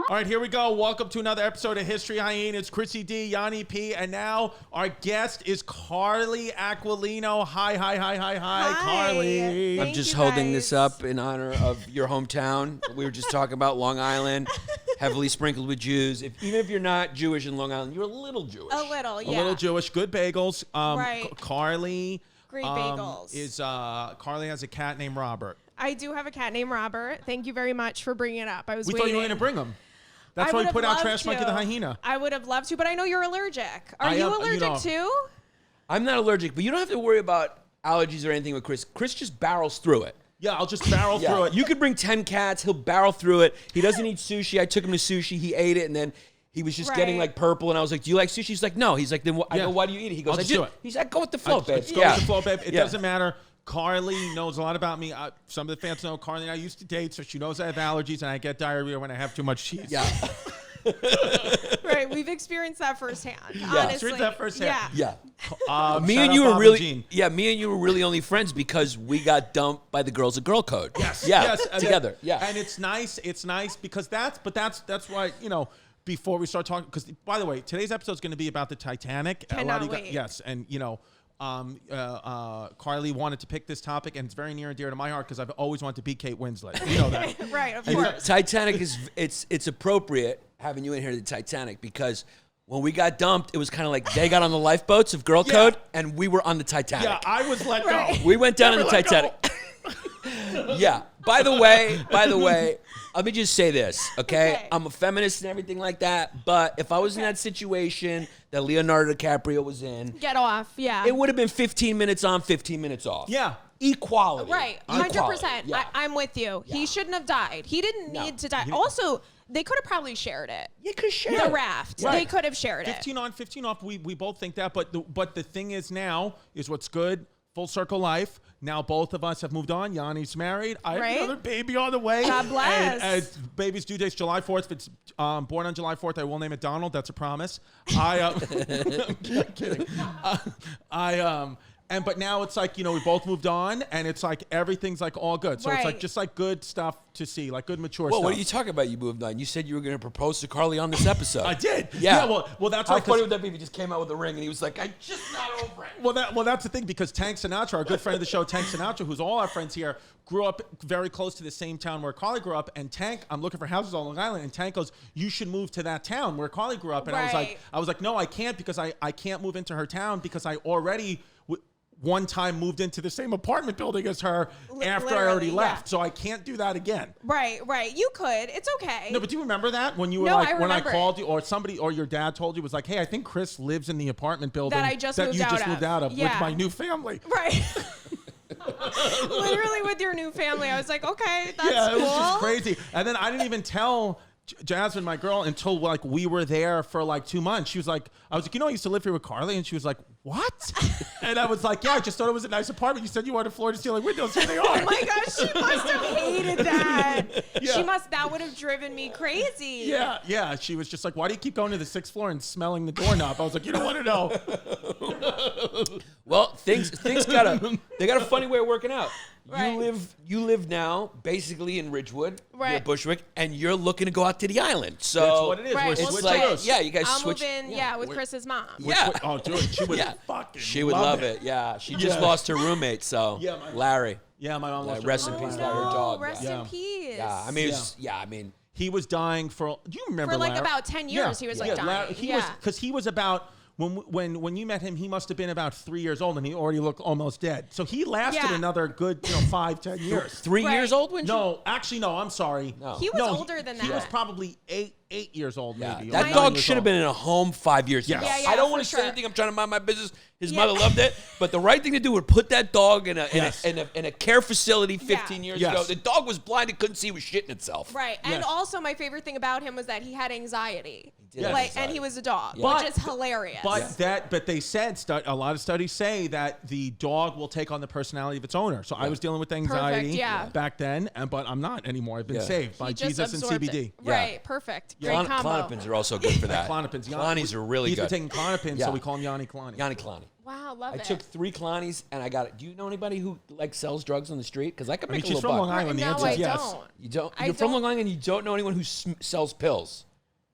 All right, here we go. Welcome to another episode of History Hyenas. Chrissy D, Yanni P, and now our guest is Carly Aquilino. Hi, Carly. I'm just holding this up in honor of your hometown. We were just talking about Long Island, heavily sprinkled with Jews. Even if you're not Jewish in Long Island, you're a little Jewish. A little, yeah. A little Jewish. Good bagels. Right. Carly. Great bagels. Carly has a cat named Robert. I do have a cat named Robert. Thank you very much for bringing it up. I was We waiting. thought you were going to bring him. That's why we put out Trash Monkey the Hyena. I would have loved to, but I know you're allergic. Are you allergic too? I'm not allergic, but you don't have to worry about allergies or anything with Chris. Chris just barrels through it. Yeah, I'll just barrel through it. You could bring 10 cats. He'll barrel through it. He doesn't eat sushi. I took him to sushi. He ate it, and then he was just getting like purple. And I was like, "Do you like sushi?" He's like, "No." He's like, "Then I go, why do you eat it?" He goes, I'll just do it. He's like, "Go with the flow, babe." Go with the flow, babe. It doesn't matter. Carly knows a lot about me. Some of the fans know Carly and I used to date, so she knows I have allergies and I get diarrhea when I have too much cheese. Yeah. Right, we've experienced that firsthand. Yeah, honestly. experienced that firsthand. Yeah. Me and you were really only friends because we got dumped by the Girls of Girl Code. Yes. Yeah. Yes. Together. Yeah. And it's nice because that's why, before we start talking, because by the way, today's episode is going to be about the Titanic. Cannot wait. Yes. And Carly wanted to pick this topic, and it's very near and dear to my heart because I've always wanted to be Kate Winslet. You know that. Right, of course. Titanic it's appropriate having you in here to the Titanic because when we got dumped, it was kind of like they got on the lifeboats of Girl Code and we were on the Titanic. Yeah, I was let go. We went down in the Titanic. Yeah. By the way, let me just say this, okay? I'm a feminist and everything like that, but if I was in that situation that Leonardo DiCaprio was in, Get off, yeah. it would have been 15 minutes on, 15 minutes off. Yeah. Equality. Right, 100%. Yeah. I'm with you. Yeah. He shouldn't have died. He didn't need to die. Also, they could have probably shared it. You could share the it. raft. Right. They could have shared 15 on, 15 off. We both think that, but the thing is now is what's good. Full circle life. Now both of us have moved on. Yanni's married. I have another baby on the way. God bless. And baby's due date's July 4th. If it's born on July 4th, I will name it Donald. That's a promise. I'm kidding. But now it's like, we both moved on, and it's like everything's like all good. So it's like just like good stuff to see, like good mature stuff. Well, what are you talking about? You moved on. You said you were going to propose to Carly on this episode. I did. Yeah. Well, that's how why. funny would that be if he just came out with a ring and he was like, "I just not over it." Well, that's the thing, because Tank Sinatra, our good friend of the show, Tank Sinatra, who's all our friends here, grew up very close to the same town where Carly grew up. And Tank, I'm looking for houses on Long Island, and Tank goes, "You should move to that town where Carly grew up." And I was like, no, I can't, because I can't move into her town because I already one time moved into the same apartment building as her after I already left. So I can't do that again. Right. You could. It's okay. No, but do you remember that when you were when I called you, or somebody, or your dad told you, was like, "Hey, I think Chris lives in the apartment building that you just moved out of with my new family." Right. Literally with your new family. I was like, okay, that's cool. It was just crazy. And then I didn't even tell Jasmine, my girl, until like we were there for like 2 months. She was like, I was like, I used to live here with Carly, and she was like, what? And I was like, yeah, I just thought it was a nice apartment. You said you wanted floor to ceiling windows. Here they are. Oh my gosh, she must have hated that. That would have driven me crazy. Yeah. She was just like, why do you keep going to the 6th floor and smelling the doorknob? I was like, you don't want to know. Well, things got a funny way of working out. Right. You live now basically in Ridgewood, right, Bushwick, and you're looking to go out to the island. So that's what it is. Right. We're you guys I'll switch. move in, with Chris's mom. Oh, dude, she would fucking. She would love it. Yeah, she just lost her roommate. So Larry. Yeah, my mom lost her rest in peace, Larry, her dog. Rest in peace. Yeah, I mean, he was dying for. Do you remember? For like Larry? about 10 years, he was like dying. Because he was about. When you met him, he must have been about 3 years old, and he already looked almost dead. So he lasted another good 5-10 years. 3 years old when actually, no. I'm sorry. No. He was older than that. He was probably 8 years old, maybe. That dog should have been in a home 5 years ago. Yeah, I don't want to say anything. I'm trying to mind my business. His mother loved it, but the right thing to do would put that dog in a care facility 15 years ago. The dog was blind and couldn't see, was shitting itself. Right, and also my favorite thing about him was that he had anxiety. and he was a dog, Yeah. which is hilarious. But they said a lot of studies say that the dog will take on the personality of its owner. So I was dealing with anxiety back then, but I'm not anymore. I've been saved by Jesus and CBD. Right, perfect. Great combo. Klonopins are also good for that. Klonopins are really He's good. He's been taking Klonopins, so we call him Yanni Klani. Yanni Klani. Wow, love it. I took 3 Klonnies and I got it. Do you know anybody who sells drugs on the street? Because I could make a she's little from buck. Long Island. The answer is yes. You don't. You're from Long Island and you don't know anyone who sells pills.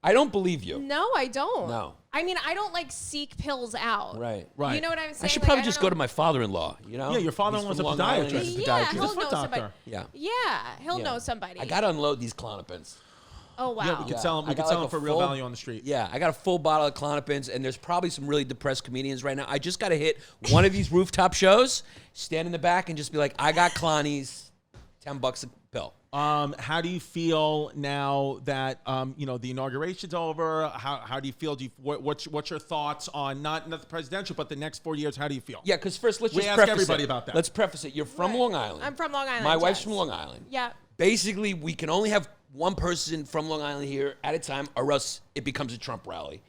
I don't believe you. No, I don't. No. I mean, I don't seek pills out. Right. You know what I'm saying? I should probably just go to my father-in-law. You know? Yeah, your father-in-law's a podiatrist. Yeah, he'll know somebody. Yeah. Yeah, he'll know somebody. I got to unload these Klonopins. Oh, wow. Yeah, we could sell them. We could sell them for real value on the street. Yeah, I got a full bottle of Klonopins, and there's probably some really depressed comedians right now. I just got to hit one of these rooftop shows, stand in the back, and just be like, I got Clonnies, $10 a pill. How do you feel now that the inauguration's over? How do you feel? What's your thoughts on not the presidential, but the next 4 years? How do you feel? Yeah, because first let's just ask preface everybody it. about that. Let's preface it. You're from Long Island. I'm from Long Island. My wife's from Long Island. Yeah. Basically, we can only have one person from Long Island here at a time, or else it becomes a Trump rally.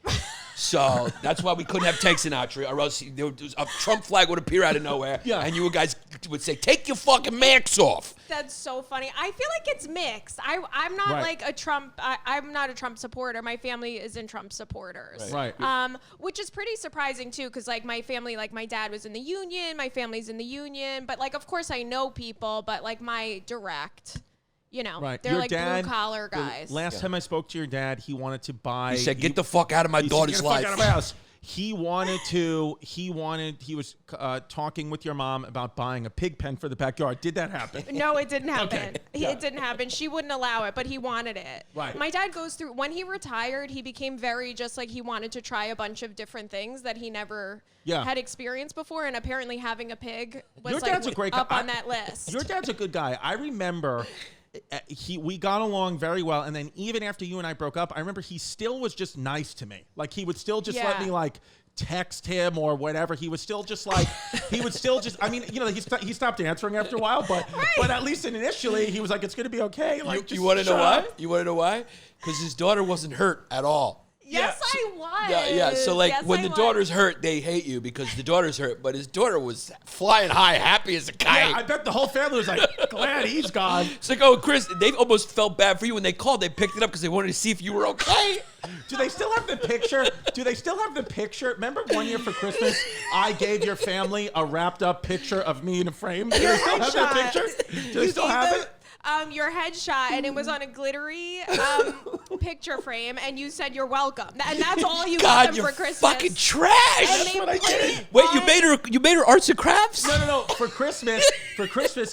So that's why we couldn't have Tank Sinatra, or else a Trump flag would appear out of nowhere, and you guys would say, "Take your fucking masks off." That's so funny. I feel like it's mixed. I'm not a Trump. I'm not a Trump supporter. My family isn't Trump supporters. Right. Which is pretty surprising too, because my family, my dad was in the union. My family's in the union, but of course I know people, but my direct. They're Your dad, blue collar guys. Last time I spoke to your dad, he wanted to buy. He said, "Get the fuck out of my daughter's life." Get the fuck out of my house. He was talking with your mom about buying a pig pen for the backyard. Did that happen? No, it didn't happen. Okay. It didn't happen. She wouldn't allow it, but he wanted it. Right. My dad goes through, when he retired, he became very just he wanted to try a bunch of different things that he never had experienced before, and apparently having a pig was Your dad's a great guy. up on that list. Your dad's a good guy. I remember we got along very well, and then even after you and I broke up, I remember he still was just nice to me. He would still just let me text him or whatever. He was still just he would still just. I mean, he stopped answering after a while, but at least initially he was like, "It's gonna be okay." You want to know why? You want to know why? Because his daughter wasn't hurt at all. Yes, I was. Yeah. So when the daughter's hurt, they hate you because the daughter's hurt. But his daughter was flying high, happy as a kite. Yeah, I bet the whole family was glad he's gone. It's oh, Chris, they almost felt bad for you when they called. They picked it up because they wanted to see if you were okay. Do they still have the picture? Remember one year for Christmas, I gave your family a wrapped up picture of me in a frame? Do they still have that picture? Do they still have it? Your headshot, and it was on a glittery picture frame, and you said you're welcome, and that's all you got them for Christmas. Fucking trash! That's what I did. Wait, you made her arts and crafts? No. For Christmas,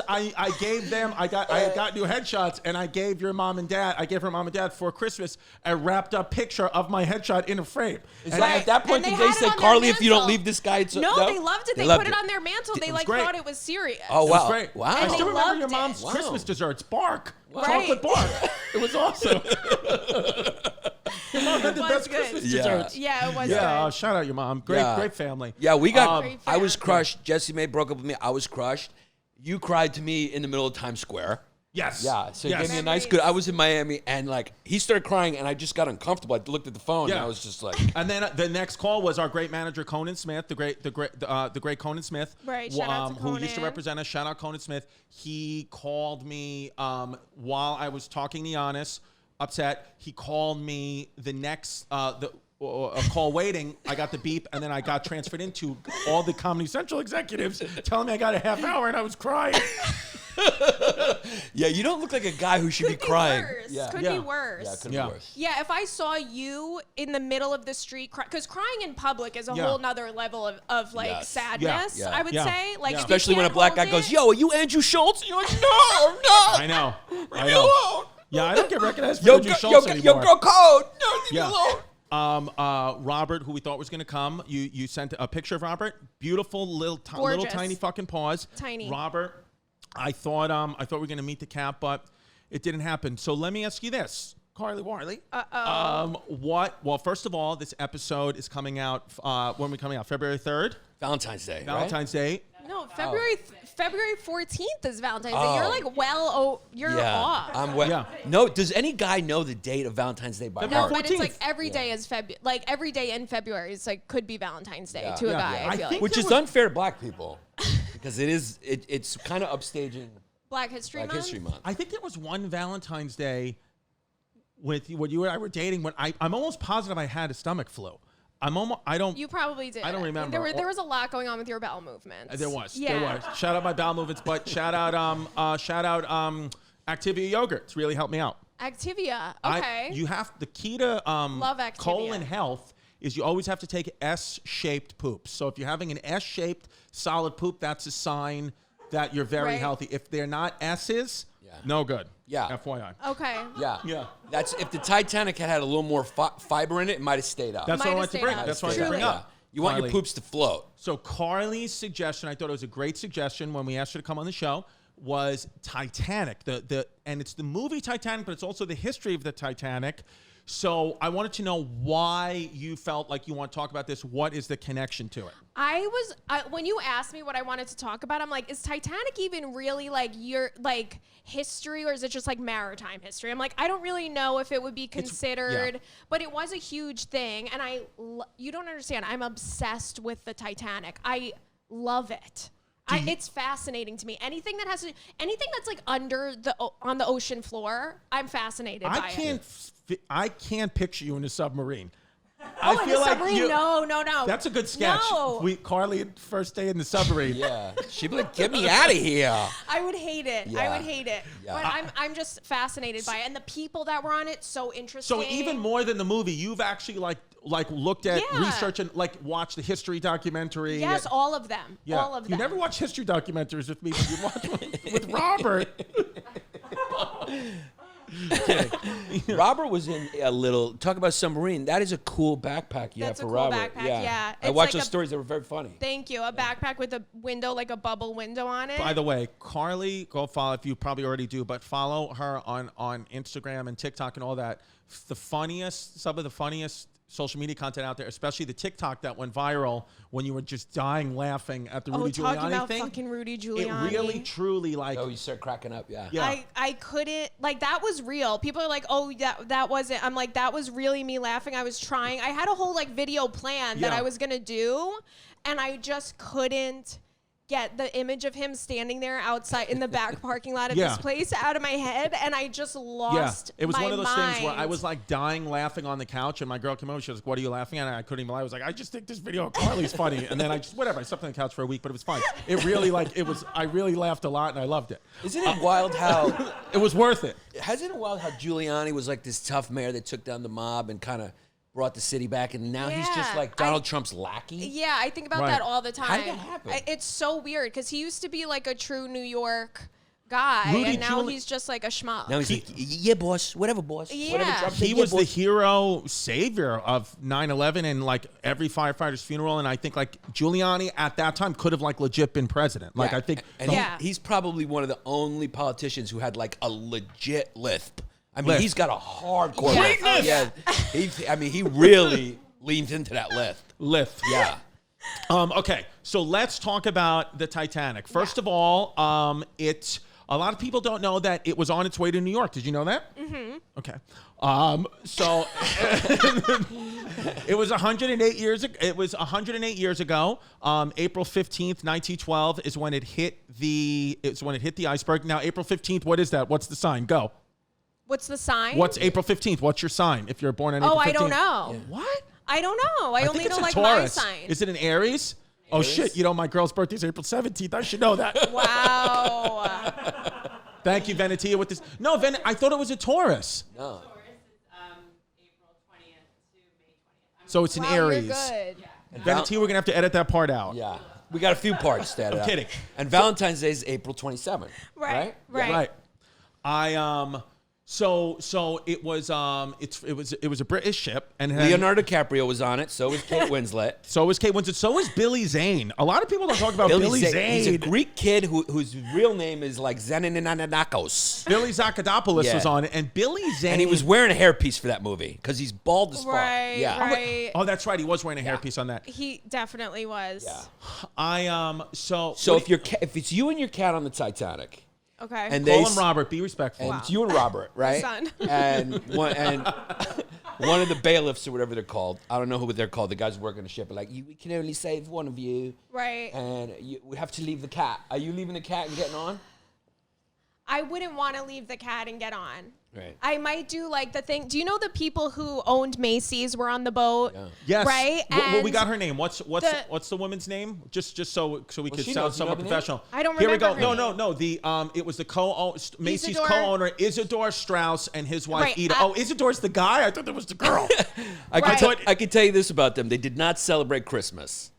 I gave them. I got new headshots, and I gave her mom and dad for Christmas a wrapped up picture of my headshot in a frame. At that point, did they say, "Carly, if you don't leave this guy," no, they loved it. They put it on their mantle. They thought it was serious. Oh wow! It was great. Wow! I still remember your loved mom's it. Christmas desserts. Bark. Right. Chocolate bark. It was awesome. Your mom had the best good. Christmas desserts. Yeah, it was Yeah, good. shout out your mom. Great family. Yeah, we got. Great I was family. crushed. Jessie Mae broke up with me. I was crushed. You cried to me in the middle of Times Square. Yes. Yeah, so it yes. gave me a nice good. I was in Miami and he started crying and I just got uncomfortable. I looked at the phone and I was just like. And then the next call was our great manager Conan Smith, the great Conan Smith, right? Shout out to who used to Conan. represent us. Shout out Conan Smith. He called me while I was talking to Yannis, upset. He called me the next a call waiting. I got the beep, and then I got transferred into all the Comedy Central executives telling me I got a half hour, and I was crying. Yeah, you don't look like a guy who should be crying. Worse. Yeah. Could be worse. Yeah, could be worse. Yeah, if I saw you in the middle of the street, because crying in public is a whole nother level of Yes. sadness, Yeah. I would say. If you Especially when a can't black guy hold goes, it- "Yo, are you Andrew Schultz?" And you're like, "No, I'm not." I know. Leave me alone. Yeah, I don't get recognized for Yo, Andrew Schultz anymore. yo, girl code. No, leave me alone. Robert, who we thought was going to come, you sent a picture of Robert. Beautiful little tiny fucking paws. Tiny. Robert, I thought we were going to meet the cap, but it didn't happen. So let me ask you this, Carly Warley. Well, first of all, this episode is coming out. When are we coming out? February 3rd. Valentine's Day. Valentine's Day. No, February 14th is Valentine's Day. You're like, you're off. No, does any guy know the date of Valentine's Day by No, heart? but it's like every day is like every day in February is like could be Valentine's Day to a guy. I feel like. Which is unfair to black people because it's kind of upstaging Black History Month. I think there was one Valentine's Day with when you and I were dating when I'm almost positive I had a stomach flu. You probably did. I don't remember. There was a lot going on with your bowel movements. There was. Yeah. There was. Shout out my bowel movements, but shout out Activia yogurt. It's really helped me out. Activia. Okay. The key to Love Activia. colon health is you always have to take S-shaped poops. So if you're having an S-shaped solid poop, that's a sign that you're very healthy. If they're not S's, no good. Yeah. FYI. Okay. Yeah. That's if the Titanic had a little more fiber in it, it might have stayed up. That's what I wanted to bring. That's what I wanted to bring up. You want your poops to float. So Carly's suggestion, I thought it was a great suggestion when we asked her to come on the show, was Titanic. And it's the movie Titanic, but it's also the history of the Titanic. So I wanted to know why you felt like you want to talk about this. What is the connection to it? When you asked me what I wanted to talk about, I'm like, is Titanic even really like your like history, or is it just like maritime history? I'm like, I don't really know if it would be considered, but it was a huge thing, and you don't understand. I'm obsessed with the Titanic. I love it. It's fascinating to me. Anything that's like on the ocean floor, I'm fascinated by it. I can't picture you in a submarine. I feel like no. That's a good sketch. No. Carly, first day in the submarine. Yeah, she'd be like, "Get me out of here." I would hate it. Yeah. I would hate it. Yeah. But I'm just fascinated by it, and the people that were on it, so interesting. So even more than the movie, you've actually like looked at research and like watched the history documentary. Yes, all of them. Yeah. All of them. You never watch history documentaries with me, but you watch one with Robert. Robert was in a little talk about submarine. That is a cool backpack you have for Robert. That's a cool backpack. Yeah. I watched those stories. They were very funny. Thank you. A backpack with a window, like a bubble window on it. By the way, Carly, go follow if you probably already do, but follow her on Instagram and TikTok and all that. Some of the funniest social media content out there, especially the TikTok that went viral when you were just dying laughing at the Rudy Giuliani talking about thing. Fucking Rudy Giuliani. It really, truly, like... Oh, you start cracking up, yeah. I couldn't... Like, that was real. People are like, oh, that wasn't... I'm like, that was really me laughing. I was trying. I had a whole, like, video plan that I was going to do, and I just couldn't get the image of him standing there outside in the back parking lot of this place out of my head, and I just lost It was my one of those mind. things where I was like dying laughing on the couch, and my girl came over, she was like, what are you laughing at? And I couldn't even lie. I was like, I just think this video of Carly's funny. And then I slept on the couch for a week, but it was fun. It really I really laughed a lot, and I loved it. Isn't it wild how... It was worth it. Hasn't it wild how Giuliani was like this tough mayor that took down the mob and kind of brought the city back, and now he's just like Donald Trump's lackey? Yeah, I think about that all the time. How did that happen? It's so weird because he used to be like a true New York guy, and now he's just like a schmuck. Now he's like, yeah, boss, whatever, boss. Yeah. Whatever Trump said, He was the hero savior of 9/11 and like every firefighter's funeral, and I think like Giuliani at that time could have like legit been president. Like I think, and he's probably one of the only politicians who had like a legit lisp. I mean, he's got a hardcore lisp. Yeah, he really leans into that lisp. Yeah. Okay, so let's talk about the Titanic. First of all, a lot of people don't know that it was on its way to New York. Did you know that? Mm-hmm. Okay. So it was 108 years ago. It was 108 years ago. April 15th, 1912 is when it hit the iceberg. Now, April 15th, what is that? What's the sign? Go. What's the sign? What's April 15th? What's your sign if you're born on April 15th? I don't know. Yeah. What? I don't know. I only think know it's like a my Taurus. sign. Is it an Aries? Oh shit! You know my girl's birthday is April 17th. I should know that. Wow. Thank you, Venetia, with this. No, I thought it was a Taurus. No. Taurus is April 20th to May 20th. So it's an Aries. You're good. And Venetia, we're gonna have to edit that part out. Yeah. We got a few parts to edit I'm kidding. And Valentine's Day is April 27th. Right. Right. So it was it was a British ship, and Leonardo DiCaprio was on it. So was Kate Winslet. So was Kate Winslet. So was Billy Zane. A lot of people don't talk about Billy Zane. He's a Greek kid whose real name is like Xenonanakos. Billy Zakadopoulos was on it, and Billy Zane. And he was wearing a hairpiece for that movie because he's bald as fuck. Right, Yeah. right. Oh, that's right. He was wearing a hairpiece on that. He definitely was. Yeah. So if it's you and your cat on the Titanic. Okay. And call him Robert. Be respectful. And it's you and Robert, right? Son. And one of the bailiffs or whatever they're called. I don't know what they're called. The guys who work on the ship are like, we can only save one of you. Right. And we have to leave the cat. Are you leaving the cat and getting on? I wouldn't want to leave the cat and get on. Right. I might do like the thing. Do you know the people who owned Macy's were on the boat? Yeah. Yes. Right. Well, we got her name. What's the the woman's name? Just so we could she sound knows. You know somewhat the name? professional. I don't Here we remember go. her No. The it was the Macy's Isidore. co-owner Isidore Strauss and his wife Right. Ida. Isidore's the guy. I thought that was the girl. I can tell you this about them. They did not celebrate Christmas.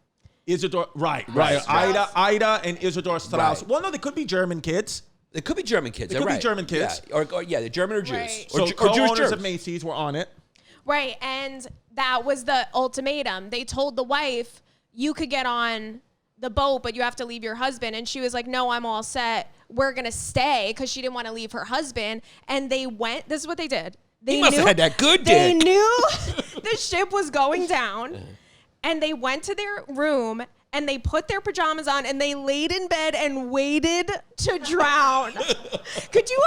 Isidore. Right. Right. Ida and Isidore Strauss. Right. Well, no, they could be German kids. It could be German kids. It could be right. German kids. Yeah. Or they're German or Jews. Right. So Or Jewish co-owners Germans. of Macy's were on it. Right. And that was the ultimatum. They told the wife, you could get on the boat, but you have to leave your husband. And she was like, no, I'm all set. We're going to stay, because she didn't want to leave her husband. And they went. This is what they did. They must have had that good They dick. knew the ship was going down. And they went to their room and they put their pajamas on and they laid in bed and waited to drown. Could you,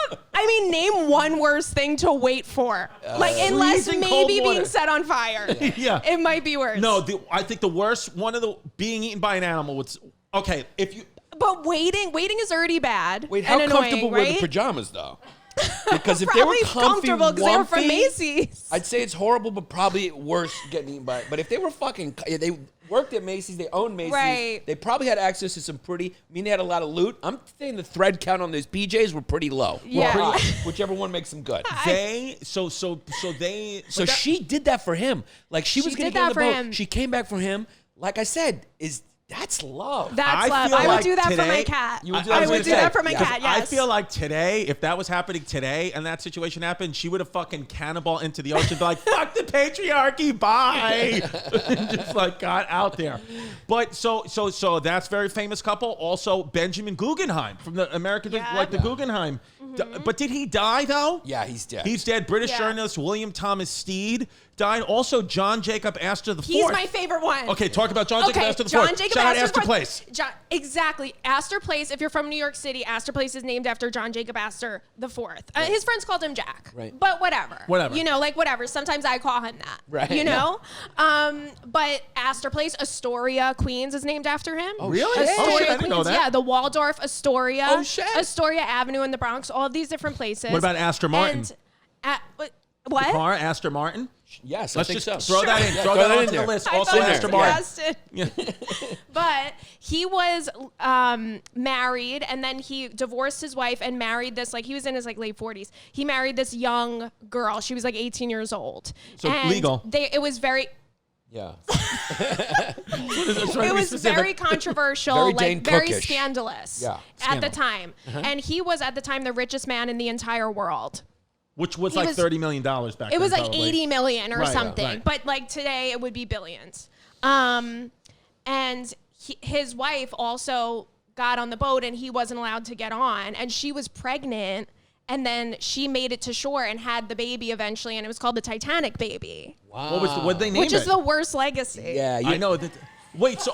name one worse thing to wait for? Unless Freezing cold maybe being water. set on fire. Yeah. It might be worse. No, I think the worst one of the being eaten by an animal was okay. If you But waiting is already bad. Wait, how and comfortable annoying, were the right? pajamas, though? Because if they were Probably comfortable because they were from wumpy, Macy's. I'd say it's horrible, but probably worse getting eaten by it. But if they were they worked at Macy's, they owned Macy's, Right. they probably had access to some they had a lot of loot. I'm saying the thread count on those PJs were pretty low. Yeah. Or high, whichever one makes them good. so She did that for him. Like she was She going did to get on that the for boat. him. She came back for him. Like I said, that's love. That's I love. feel I would like do that for today- my cat. You would do I that would for do your that cat. for my Yeah. cat, yes. I feel like today, if that was happening today and that situation happened, she would have fucking cannibal into the ocean, be like, fuck the patriarchy, bye. Just like got out there. But so that's a very famous couple. Also, Benjamin Guggenheim from the American, Yeah. the Guggenheim. But did he die though? Yeah, he's dead. He's dead. British Yeah. journalist William Thomas Steed died. Also, John Jacob Astor IV. He's my favorite one. Okay, talk about John Jacob Astor IV. John Jacob Shout out Astor Astor IV. Place. Exactly. Astor Place, if you're from New York City, Astor Place is named after John Jacob Astor IV. His friends called him Jack. Right. But whatever. Whatever. You know, whatever. Sometimes I call him that. Right. You know? But Astor Place, Astoria, Queens is named after him. Oh, really? Astoria, Oh, shit, I didn't know Queens. that. Yeah, the Waldorf, Astoria. Oh, shit. Astoria Avenue in the Bronx, all of these different places. What about Astor Martin? What? Car, Astor Martin. Yes, Let's I think just so. throw that in. Yeah, Throw that in onto the there. list. I Also, thought Astor you Martin. guessed it. But he was married, and then he divorced his wife and married this, he was in his late 40s. He married this young girl. She was 18 years old. So and legal. It was very... Yeah. It was very controversial, Very Dane very Cookish. scandalous Yeah. at the time. And he was at the time the richest man in the entire world. Which was He like was- $30 million back then. It was probably. 80 million or Right, something. right. But today it would be billions. And his wife also got on the boat and he wasn't allowed to get on. And she was pregnant. And then she made it to shore and had the baby eventually. And it was called the Titanic baby. Wow. What did they name Which it? is the worst legacy. Yeah, I know that. Wait, so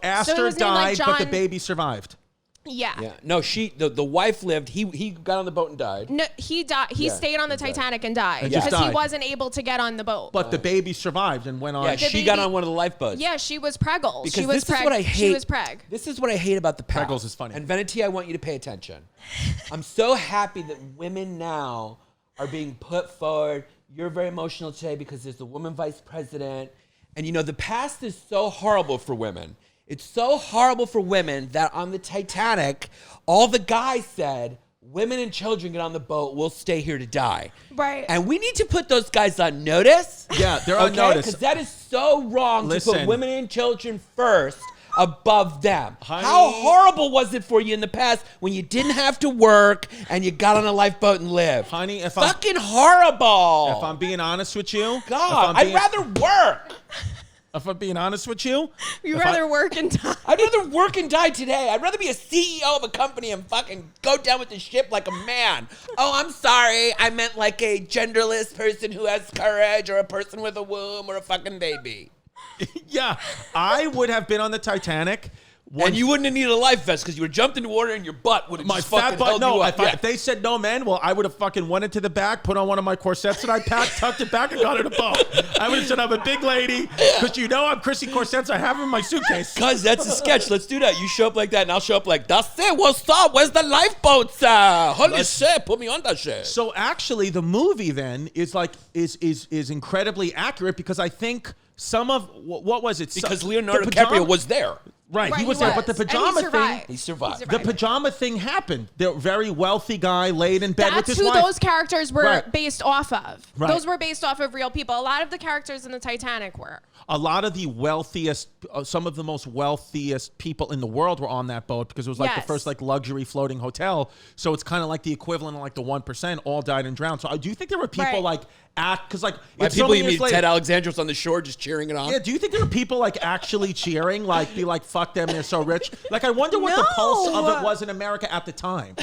Astor was named, like, died, but the John- baby survived. Yeah. Yeah. No, the wife lived. He got on the boat and died. No, he died. He Yeah, stayed on the he died. Titanic and died And just because he died. wasn't able to get on the boat. But the baby survived and went on. Yeah, The she got baby- on one of the lifeboats. yeah, she was preggle. Because She was this is what I hate. She was preg. This is what I hate about the past. Preggles is funny. And Veneti, I want you to pay attention. I'm so happy that women now are being put forward. You're very emotional today because there's a woman vice president. And the past is so horrible for women. It's so horrible for women that on the Titanic, all the guys said, women and children get on the boat, we'll stay here to die. Right. And we need to put those guys on notice. Yeah, they're on notice. Because that is so wrong to Listen. put women and children first. above them. Honey. How horrible was it for you in the past when you didn't have to work and you got on a lifeboat and lived? Honey, fucking horrible. If I'm being honest with you, God, I'd rather work. If I'm being honest with you, You'd rather work and die. I'd rather work and die today. I'd rather be a CEO of a company and fucking go down with the ship like a man. Oh, I'm sorry. I meant like a genderless person who has courage, or a person with a womb, or a fucking baby. yeah, I would have been on the Titanic. And you wouldn't have needed a life vest because you would have jumped into water and your butt would have My just fat fucking butt. held No, you up. if they said no, man, well, I would have fucking went into the back, put on one of my corsets that I packed, tucked it back, and got in a boat. I would have said I'm a big lady because you know I'm Chrissy corsets. I have them in my suitcase. Cuz that's a sketch. Let's do that. You show up like that and I'll show up like, that's it. What's up? Where's the lifeboats? Holy shit. Put me on that shit. So actually, the movie then is like is incredibly accurate because I think some of what was it? Because Leonardo DiCaprio was there. Right, he Right, was he there, but the was. And he pajama survived. thing. He survived. The pajama thing happened. The very wealthy guy laid in bed with That's his who wife. those characters were Right. based off of. Right. Those were based off of real people. A lot of the characters in the Titanic were. A lot of the wealthiest, some of the most wealthiest people in the world were on that boat because it was like the Yes. first like luxury floating hotel. So it's kind of like the equivalent of like the 1% all died and drowned. So do you think there were people Right. like because like By it's so people many you years mean later- Ted Alexander's on the shore just cheering it on? Yeah, do you think there were people like actually cheering, like be like, "Fuck them, they're so rich"? Like, I wonder what the pulse of it was in America at the time.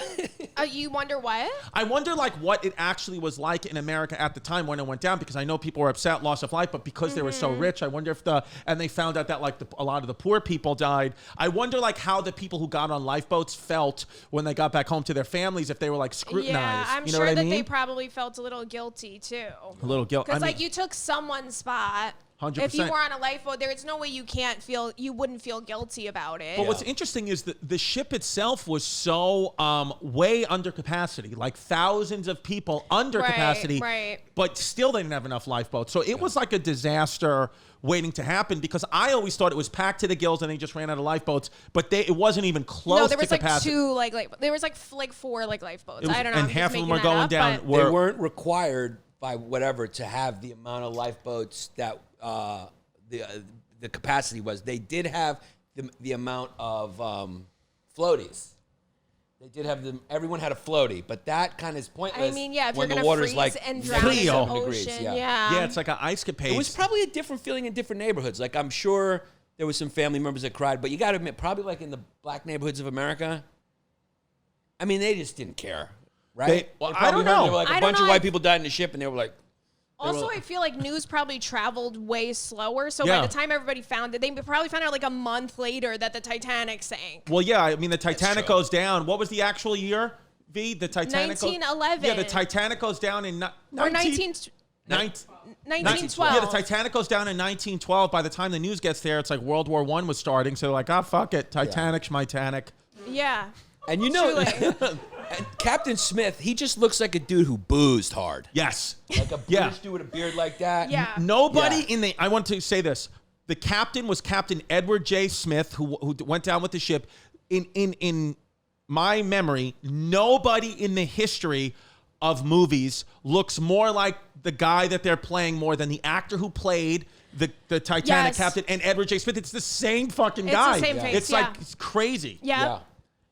You wonder what? I wonder like what it actually was like in America at the time when it went down, because I know people were upset, loss of life, but because they were so rich, I wonder if and they found out that like a lot of the poor people died. I wonder like how the people who got on lifeboats felt when they got back home to their families, if they were like scrutinized. Yeah, I'm you know sure what I that mean? they probably felt a little guilty too. A little guilt. Because like you took someone's spot. 100%. If you were on a lifeboat, there's no way you wouldn't feel guilty about it. But what's interesting is that the ship itself was so way under capacity, like thousands of people under capacity, right. but still they didn't have enough lifeboats. So it was like a disaster waiting to happen, because I always thought it was packed to the gills and they just ran out of lifeboats, but it wasn't even close No, there was to like capacity. there was like four like lifeboats. Was, I don't know. and I'm half just of them making were that going up, down. but- They weren't required by whatever to have the amount of lifeboats that the capacity was. They did have the amount of floaties. They did have them. Everyone had a floaty, but that kind of is pointless. I mean, yeah, if when you're the gonna water's freeze like and drown in the 97 ocean, degrees. Yeah. Yeah, it's like an ice capade. It was probably a different feeling in different neighborhoods. Like, I'm sure there was some family members that cried, but you got to admit, probably like in the black neighborhoods of America, I mean, they just didn't care, right? Well, They I probably don't heard know. There were like I a don't bunch of know. white people died in the ship, and they were like, Also, I feel like news probably traveled way slower. So Yeah. by the time everybody found it, they probably found out like a month later that the Titanic sank. Well, yeah, I mean, the Titanic true. goes down. What was the actual year, V? The Titanic 1911. Yeah, the Titanic goes down in Or 1912. 1912. Yeah, the Titanic goes down in 1912. By the time the news gets there, it's like World War I was starting. So they're like, fuck it. Titanic, schmitanic. Yeah. and you know, Truly. and Captain Smith, he just looks like a dude who boozed hard. Yes. Like a Yeah. British dude with a beard like that. Yeah. Nobody Yeah. in the. I want to say this. The captain was Captain Edward J. Smith, who went down with the ship. In my memory, nobody in the history of movies looks more like the guy that they're playing more than the actor who played the Titanic Yes. captain and Edward J. Smith. It's the same fucking It's guy. the same face, It's yeah. like it's crazy. Yeah.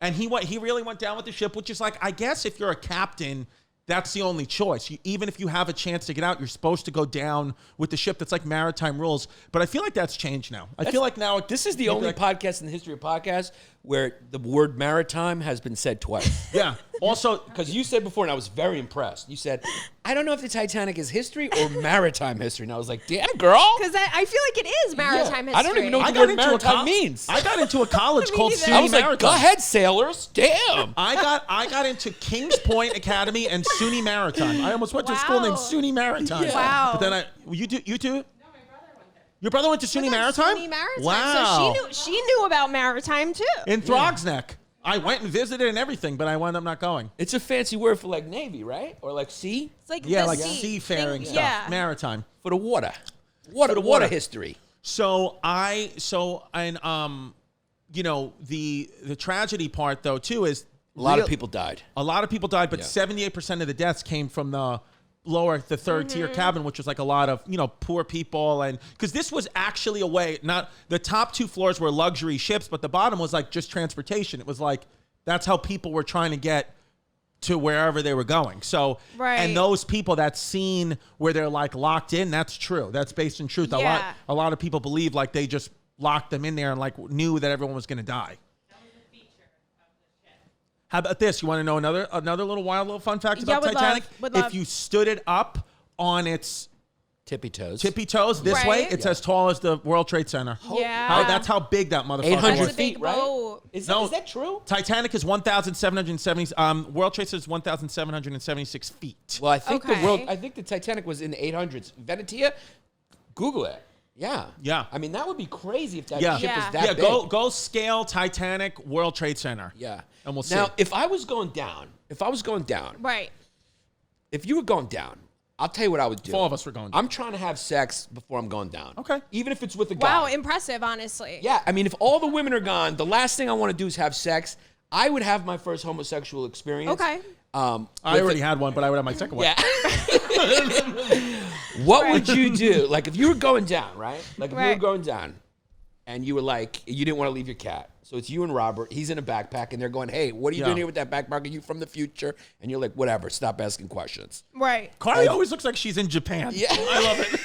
And he really went down with the ship, which is like, I guess if you're a captain, that's the only choice. Even if you have a chance to get out, you're supposed to go down with the ship. That's like maritime rules. But I feel like that's changed now. I feel like now This is the only podcast in the history of podcasts where the word maritime has been said twice. Yeah. Also, Because you said before, and I was very impressed. You said, I don't know if the Titanic is history or maritime history. And I was like, damn, girl. Because I feel like it is maritime history. I don't even know I what the got word into maritime means. I got into a college Me called neither. SUNY I was like, Maritime. go ahead, sailors. Damn. I got into Kings Point Academy and SUNY Maritime. I almost went to a school Wow. named SUNY Maritime. Yeah. Wow. But then you two? No, my brother went there. Your brother went to SUNY Maritime? SUNY Maritime. Wow. So she knew about maritime too. In Throgsneck. I went and visited and everything, but I wound up not going. It's a fancy word for like Navy, right? Or like sea? It's like Yeah, the like sea. seafaring stuff. Yeah. Maritime. For the water. For the Water water. history. So you know, the tragedy part though too is A lot of people died. A lot of people died, but Yeah. 78% of the deaths came from the lower, the third tier cabin, which was like a lot of, poor people. And because this was actually a way, not the top 2 floors were luxury ships, but the bottom was like just transportation. It was like, that's how people were trying to get to wherever they were going. So, and those people, that scene where they're like locked in, that's true. That's based in truth. Yeah. A lot of people believe like they just locked them in there and like knew that everyone was going to die. How about this? You want to know another little fun fact about Titanic? Would love. If you stood it up on its Tippy toes this way, it's as tall as the World Trade Center. Yeah. That's how big that motherfucker 800 was. That's a feet, big right? boat. Is No. that true? Titanic is 1,770. World Trade Center is 1,776 feet. Well, I think Okay. I think the Titanic was in the 800s. Venetia, Google it. Yeah. Yeah. I mean, that would be crazy if that Yeah. ship was Yeah. that big. Go scale Titanic World Trade Center. Yeah. And we'll see. Now, if I was going down, if you were going down, I'll tell you what I would do. If all of us were going down. I'm trying to have sex before I'm going down. Okay. Even if it's with a guy. Wow, impressive, honestly. Yeah, I mean, if all the women are gone, the last thing I want to do is have sex. I would have my first homosexual experience. Okay. I already had one, but I would have my second one. Yeah. What would you do? Like, if you were going down, right? Like, if you were going down, and you were like, you didn't want to leave your cat. So it's you and Robert. He's in a backpack, and they're going, hey, what are you doing here with that backpack? Are you from the future? And you're like, whatever, stop asking questions. Right. Carly always looks like she's in Japan. Yeah. I love it.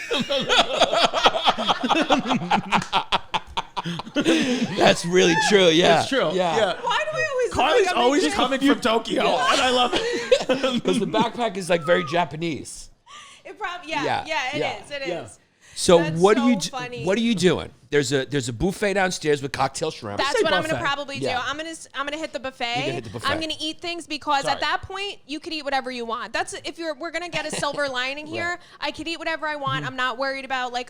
That's really true, yeah. It's true. Yeah. Why do we always Carly's look like always I'm coming from Tokyo, and I love it. Because the backpack is, like, very Japanese. It probably, Yeah. It is. Yeah. So That's what so are you funny. What are you doing? There's a buffet downstairs with cocktail shrimp. That's say what I'm gonna buffet. probably do. Yeah. I'm gonna hit the buffet. You're gonna hit the buffet. I'm gonna eat things because Sorry. at that point you could eat whatever you want. That's we're gonna get a silver lining here. Right. I could eat whatever I want. I'm not worried about like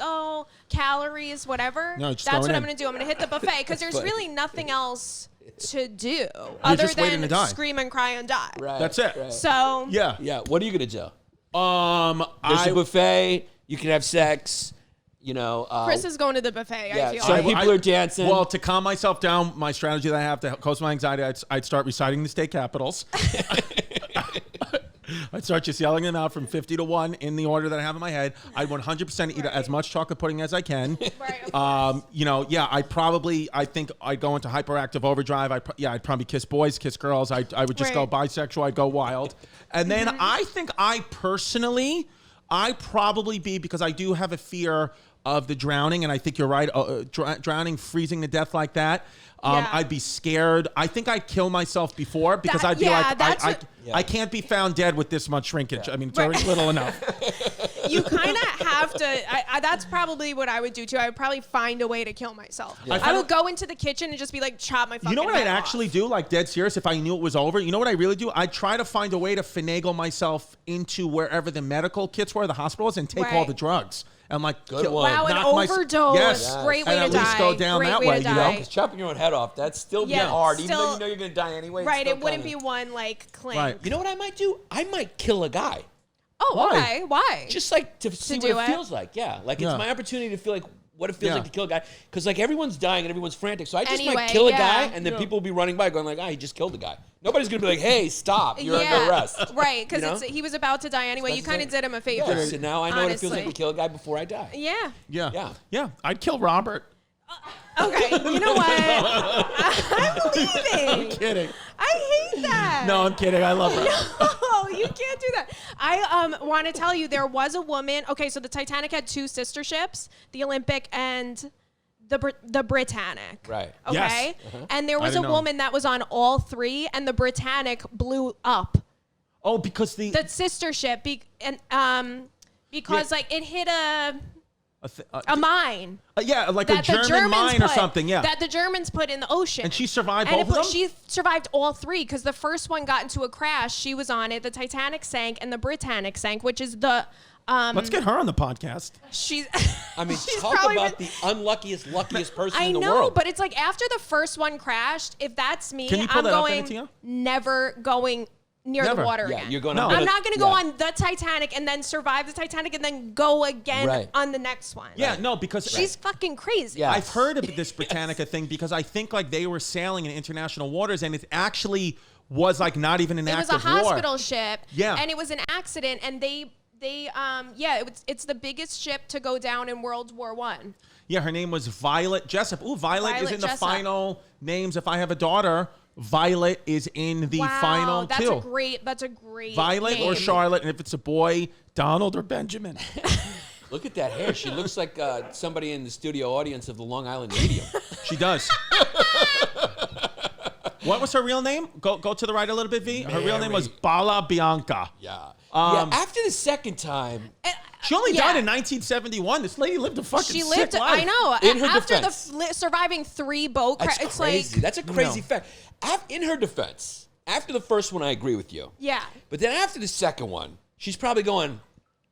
calories, whatever. No, just That's what going I'm in. gonna do. I'm gonna hit the buffet because there's funny. really nothing else to do other just waiting than to die. scream and cry and die. Right, That's it. right. So Yeah. Yeah. What are you gonna do? There's a I buffet. You can have sex. You know. Chris is going to the buffet. Yeah, I feel so like. people are dancing. Well, to calm myself down, my strategy that I have to coast my anxiety, I'd start reciting the state capitals. I'd start just yelling them out from 50 to 1 in the order that I have in my head. I'd 100% eat as much chocolate pudding as I can. Right, of course. I think I'd go into hyperactive overdrive. I'd probably kiss boys, kiss girls. I would just go bisexual. I'd go wild. And then I think I'd probably be, because I do have a fear of the drowning, and I think you're right, drowning, freezing to death like that. Yeah. I'd be scared. I think I'd kill myself before because I'd be I can't be found dead with this much shrinkage. I mean, it's already little enough. You kind of have to. That's probably what I would do too. I would probably find a way to kill myself. Yeah. I would go into the kitchen and just be like, chop my fucking You know what I'd head off. actually do, like dead serious, if I knew it was over? You know what I really do? I'd try to find a way to finagle myself into wherever the medical kits were, the hospital was, and take all Right. the drugs. And like, Good one. Wow, an knock my- overdose. Yes. Great way And to at least die. go down Great that way way, to you know? die. Because chopping your own head off, that's still Yeah, hard, even though still- you know you're going to die anyway. it's Right, still it wouldn't kinda- be one like clink. Right. You know what I might do? I might kill a guy. Oh, Why? okay. Why? Just like to see do what it it? feels like. Yeah. Like Yeah. it's my opportunity to feel like what it feels Yeah. like to kill a guy. Because like everyone's dying and everyone's frantic. So I just Anyway, might kill a yeah. guy and then people will be running by going like, he just killed a guy. Nobody's going to be like, hey, stop. You're under arrest. Right, because You know? he was about to die anyway. You kind of did him a favor. Yeah, so now I know what it feels like honestly. to kill a guy before I die. Yeah. Yeah. I'd kill Robert. Okay. You know what? I'm leaving. Kidding. I hate that. No, I'm kidding. I love her. No, you can't do that. I want to tell you there was a woman. Okay, so the Titanic had two sister ships, the Olympic and the Britannic. Right. Okay. Yes. And there was a didn't know. woman that was on all three, and the Britannic blew up. Oh, because the Sister ship, because like it hit a a mine. Yeah, like a That the German Germans mine or something. Yeah. That the Germans put in the ocean. And she survived And both of them? She survived all three because the first one got into a crash. She was on it. The Titanic sank and the Britannic sank, which is the. Let's get her on the podcast. She's. I mean, she's talk probably about been- the unluckiest, luckiest person I in the know, world. but it's like after the first one crashed, if that's me, Can you pull I'm that up, going Antia? never going near Never. the water Yeah, again. you're going. No. I'm not going to go yeah. on the Titanic and then survive the Titanic and then go again Right. on the next one. Yeah, no, because She's fucking crazy. Yeah. I've heard of this Britannica thing because I think like they were sailing in international waters and it actually was like not even an It was active a war. hospital ship. Yeah. And it was an accident and they It's the biggest ship to go down in World War One. Yeah, her name was Violet Jessup. Ooh, Violet is in the Jessup. final names. If I have a daughter, Violet is in the final that's two. That's a great Violet name. or Charlotte, and if it's a boy, Donald or Benjamin. Look at that hair. She looks like somebody in the studio audience of the Long Island Medium. She does. What was her real name? Go to the right a little bit, V. Her real name was Bala Bianca. Yeah. After the second time, she only died in 1971. This lady lived a fucking sick life. I know. In her after defense. surviving 3 boat crashes, it's crazy. like That's a crazy fact. In her defense, after the first one, I agree with you. Yeah. But then after the second one, she's probably going,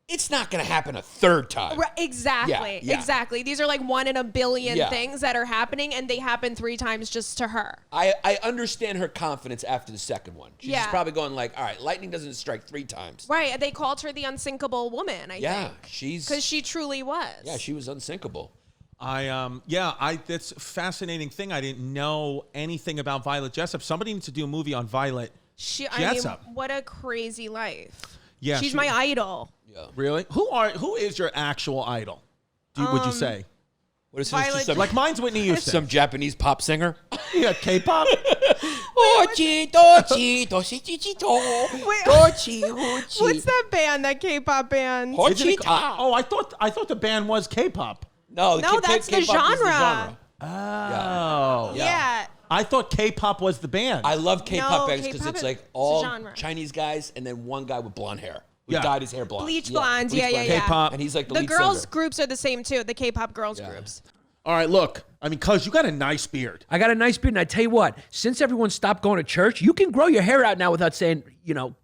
it's not going to happen a third time. Right, exactly. Yeah. Exactly. These are like 1 in a billion Yeah. things that are happening, and they happen 3 times just to her. I understand her confidence after the second one. She's Yeah. probably going like, all right, lightning doesn't strike 3 times. Right. They called her the unsinkable woman, I Yeah, think. Because she truly was. Yeah, she was unsinkable. That's a fascinating thing. I didn't know anything about Violet Jessup. Somebody needs to do a movie on Violet Jessup. What a crazy life. Yeah, She's my idol. Yeah. Really? Who is your actual idol? Would you say? What is Violet this? Some, Like mine's Whitney Houston. some Japanese pop singer? Yeah, K-pop. What's that band? That K-pop band? Isn't it- I thought the band was K-pop. No, that's the K-pop is genre. Oh. Yeah. I thought K-pop was the band. I love K-pop bands because K-pop it's is like a all genre. Chinese guys and then one guy with blonde hair who Yeah. dyed his hair blonde. Bleach blonde. Yeah. K-pop. And he's like the The lead girls singer. groups are the same too. The K-pop girls groups. All right, look. I mean, cuz you got a nice beard. I got a nice beard, and I tell you what, since everyone stopped going to church, you can grow your hair out now without saying,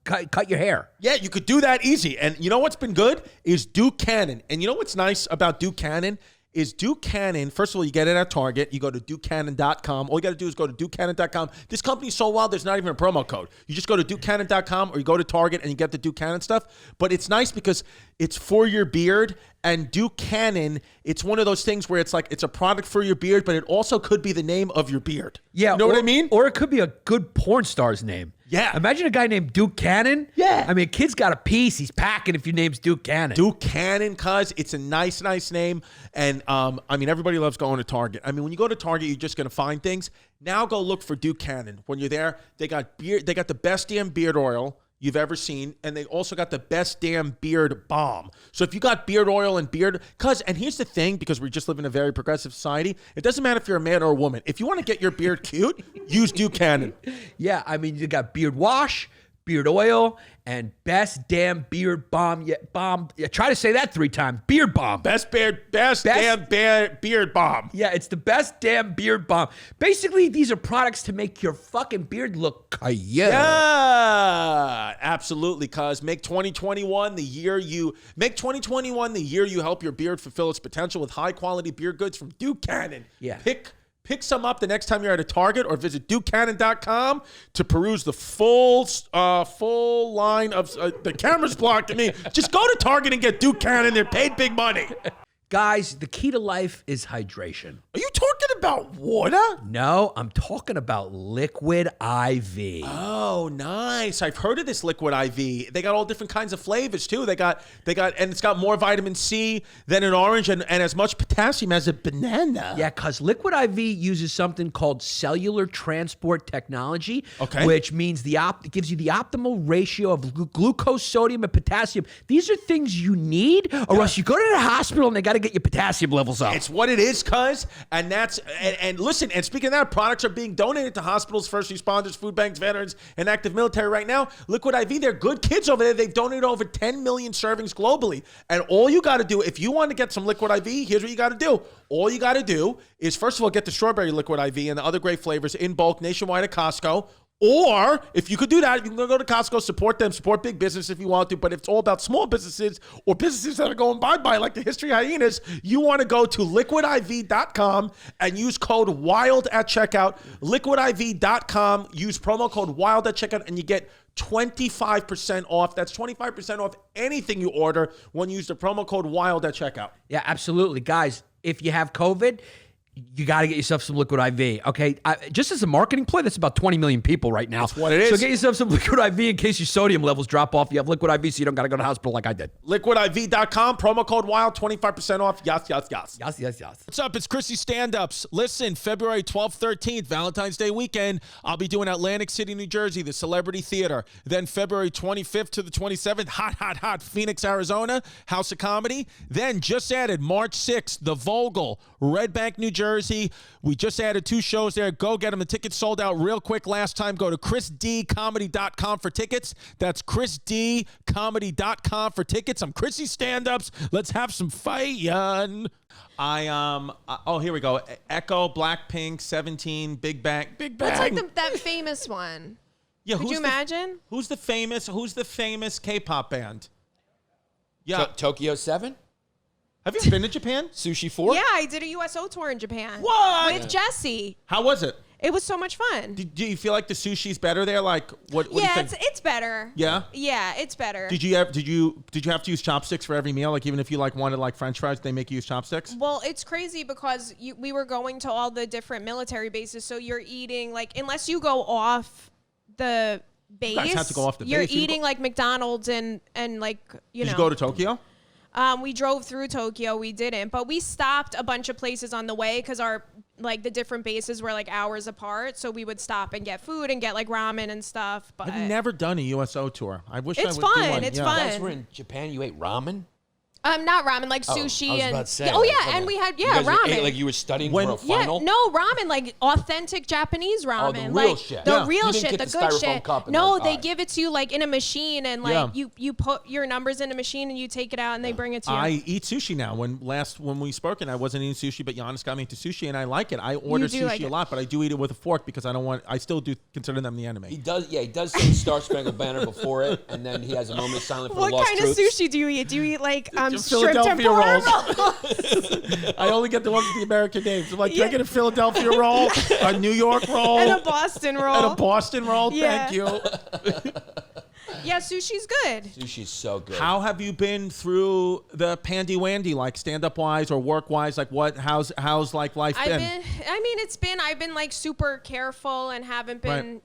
cut your hair. Yeah, you could do that easy. And you know what's been good is Duke Cannon. And you know what's nice about Duke Cannon is Duke Cannon. First of all, you get it at Target. You go to DukeCannon.com. All you got to do is go to DukeCannon.com. This company's so wild, there's not even a promo code. You just go to DukeCannon.com or you go to Target and you get the Duke Cannon stuff. But it's nice because it's for your beard. And Duke Cannon, it's one of those things where it's like it's a product for your beard, but it also could be the name of your beard. Yeah, You know what I mean? Or it could be a good porn star's name. Yeah. Imagine a guy named Duke Cannon. Yeah. I mean, a kid's got a piece. He's packing if your name's Duke Cannon. Duke Cannon, cuz it's a nice name. And I mean, everybody loves going to Target. I mean, when you go to Target, you're just gonna find things. Now go look for Duke Cannon. When you're there, they got the best damn beard oil you've ever seen, and they also got the best damn beard balm. So if you got beard oil and and here's the thing, because we just live in a very progressive society, it doesn't matter if you're a man or a woman. If you want to get your beard cute, use Duke Cannon. Yeah, I mean, you got beard wash, beard oil, and best damn beard balm. Yeah, try to say that 3 times. Beard balm. Best damn beard balm. Yeah, it's the best damn beard balm. Basically, these are products to make your fucking beard look cute. Yeah, absolutely, cuz make 2021 the year you help your beard fulfill its potential with high quality beard goods from Duke Cannon. Yeah. Pick some up the next time you're at a Target, or visit DukeCannon.com to peruse the full line of the camera's blocking me. Just go to Target and get Duke Cannon. They're paid big money. Guys, the key to life is hydration. Are you talking about water? No, I'm talking about liquid IV. Oh, nice. I've heard of this liquid IV. They got all different kinds of flavors too. They got and it's got more vitamin C than an orange and as much potassium as a banana. Yeah, because liquid IV uses something called cellular transport technology, Okay. which means it gives you the optimal ratio of glucose, sodium, and potassium. These are things you need, or else you go to the hospital and they got to get your potassium levels up. It's what it is, cuz. And that's and listen, and speaking of that, products are being donated to hospitals, first responders, food banks, veterans, and active military right now. Liquid IV, they're good kids over there. They've donated over 10 million servings globally. And all you got to do, if you want to get some liquid IV, here's what you got to do. All you got to do is, first of all, get the strawberry liquid IV and the other great flavors in bulk nationwide at Costco. Or if you could do that, you can go to Costco, support them, support big business if you want to. But if it's all about small businesses or businesses that are going bye-bye, like the History Hyenas, you want to go to liquidiv.com and use code WILD at checkout. Liquidiv.com, use promo code WILD at checkout, and you get 25% off. That's 25% off anything you order when you use the promo code WILD at checkout. Yeah, absolutely. Guys, if you have COVID, you got to get yourself some liquid IV. Okay, just as a marketing play, that's about 20 million people right now. That's what it is. So get yourself some liquid IV in case your sodium levels drop off. You have liquid IV, so you don't got to go to the hospital like I did. LiquidIV.com, promo code WILD, 25% off. Yes. Yes. What's up? It's Chrissy Stand-Ups. Listen, February 12th, 13th, Valentine's Day weekend, I'll be doing Atlantic City, New Jersey, the Celebrity Theater. Then February 25th to the 27th, hot, Phoenix, Arizona, House of Comedy. Then just added March 6th, the Vogel, Red Bank, New Jersey. We just added 2 shows there. Go get them. The tickets sold out real quick last time. Go to chrisdcomedy.com for tickets. That's chrisdcomedy.com for tickets. I'm Chrissy Stand-Ups. Let's have some fun. Here we go. Echo, Blackpink, 17, Big Bang. What's like that famous one? Yeah, Could you imagine? Who's the famous K-pop band? Yeah. Tokyo 7? Have you been to Japan? Sushi 4? Yeah, I did a USO tour in Japan. What? With Jesse. How was it? It was so much fun. Do you feel like the sushi's better there? Like what do you Yeah, think? it's better. Yeah? Yeah, it's better. Did you have to use chopsticks for every meal? Like even if you like wanted like French fries, they make you use chopsticks? Well, it's crazy because we were going to all the different military bases, so you're eating like unless you go off the base, guys have to go off the you're base. You eating like McDonald's and like you know. Did you go to Tokyo? We drove through Tokyo. We didn't, but we stopped a bunch of places on the way because our like the different bases were like hours apart. So we would stop and get food and get like ramen and stuff. But I've never done a USO tour. I wish I would it's do fun. one. It's Yeah. You fun. guys were in Japan, you ate ramen? Not ramen, like sushi I was and about to say, oh like, yeah, okay. and we had You guys ramen. ate like you were studying When- for a final? No, ramen, like authentic Japanese ramen. the real like, shit. The Yeah. real You didn't shit, get the the good styrofoam shit. cup and No, like, they alright. give it to you like in a machine and like Yeah. you put your numbers in a machine and you take it out and they bring it to you. I eat sushi now. When we spoke, and I wasn't eating sushi, but Yannis got me into sushi, and I like it. I order do sushi like a it. lot, but I do eat it with a fork because I still do consider them the He enemy. does say the Star Spangled Banner before it, and then he has a moment of silence for what the lost kind troops. of sushi do you eat? Do you eat like Just shrimp Philadelphia tempura rolls. I only get the ones with the American names. I'm like, can I Yeah. get a Philadelphia roll, a New York roll, and a Boston roll? and a Boston roll? Yeah. Thank you. Yeah, sushi's good. Sushi's so good. How have you been through the pandy wandy, like stand up wise or work wise? Like how's like life been? I've been like super careful and haven't been,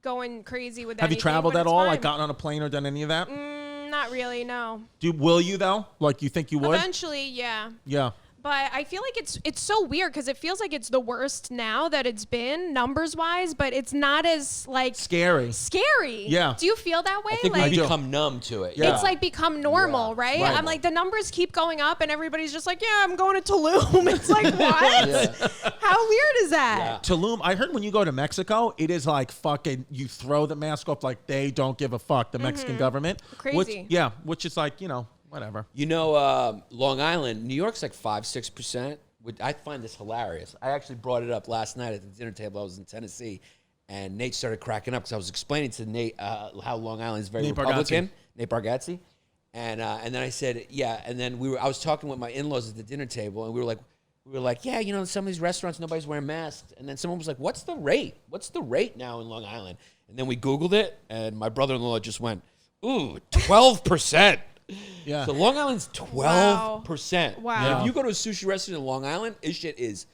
going crazy with Have you anything, traveled but at it's all? fine. Like gotten on a plane or done any of that? Not really, no. Will you though? Like you think you would? Eventually, yeah. Yeah. But I feel like it's so weird because it feels like it's the worst now that it's been numbers wise, but it's not as like Scary. Yeah. Do you feel that way? I think like we become numb to it. Yeah. it's like become normal, right? Right. I'm like the numbers keep going up and everybody's just like, yeah, I'm going to Tulum. It's like what? How weird is that? Tulum, I heard when you go to Mexico, it is like fucking, you throw the mask off like they don't give a fuck, the Mexican government. Crazy. Which is like, whatever. Long Island, New York's like 5-6%. I find this hilarious. I actually brought it up last night at the dinner table. I was in Tennessee, and Nate started cracking up because I was explaining to Nate how Long Island is very Nate Republican. Nate Bargatze. And then I said, yeah. And then I was talking with my in-laws at the dinner table, and we were like, yeah, some of these restaurants, nobody's wearing masks. And then someone was like, what's the rate? What's the rate now in Long Island? And then we Googled it, and my brother-in-law just went, ooh, 12%. Yeah. So Long Island's 12%. Wow. And if you go to a sushi restaurant in Long Island, this shit is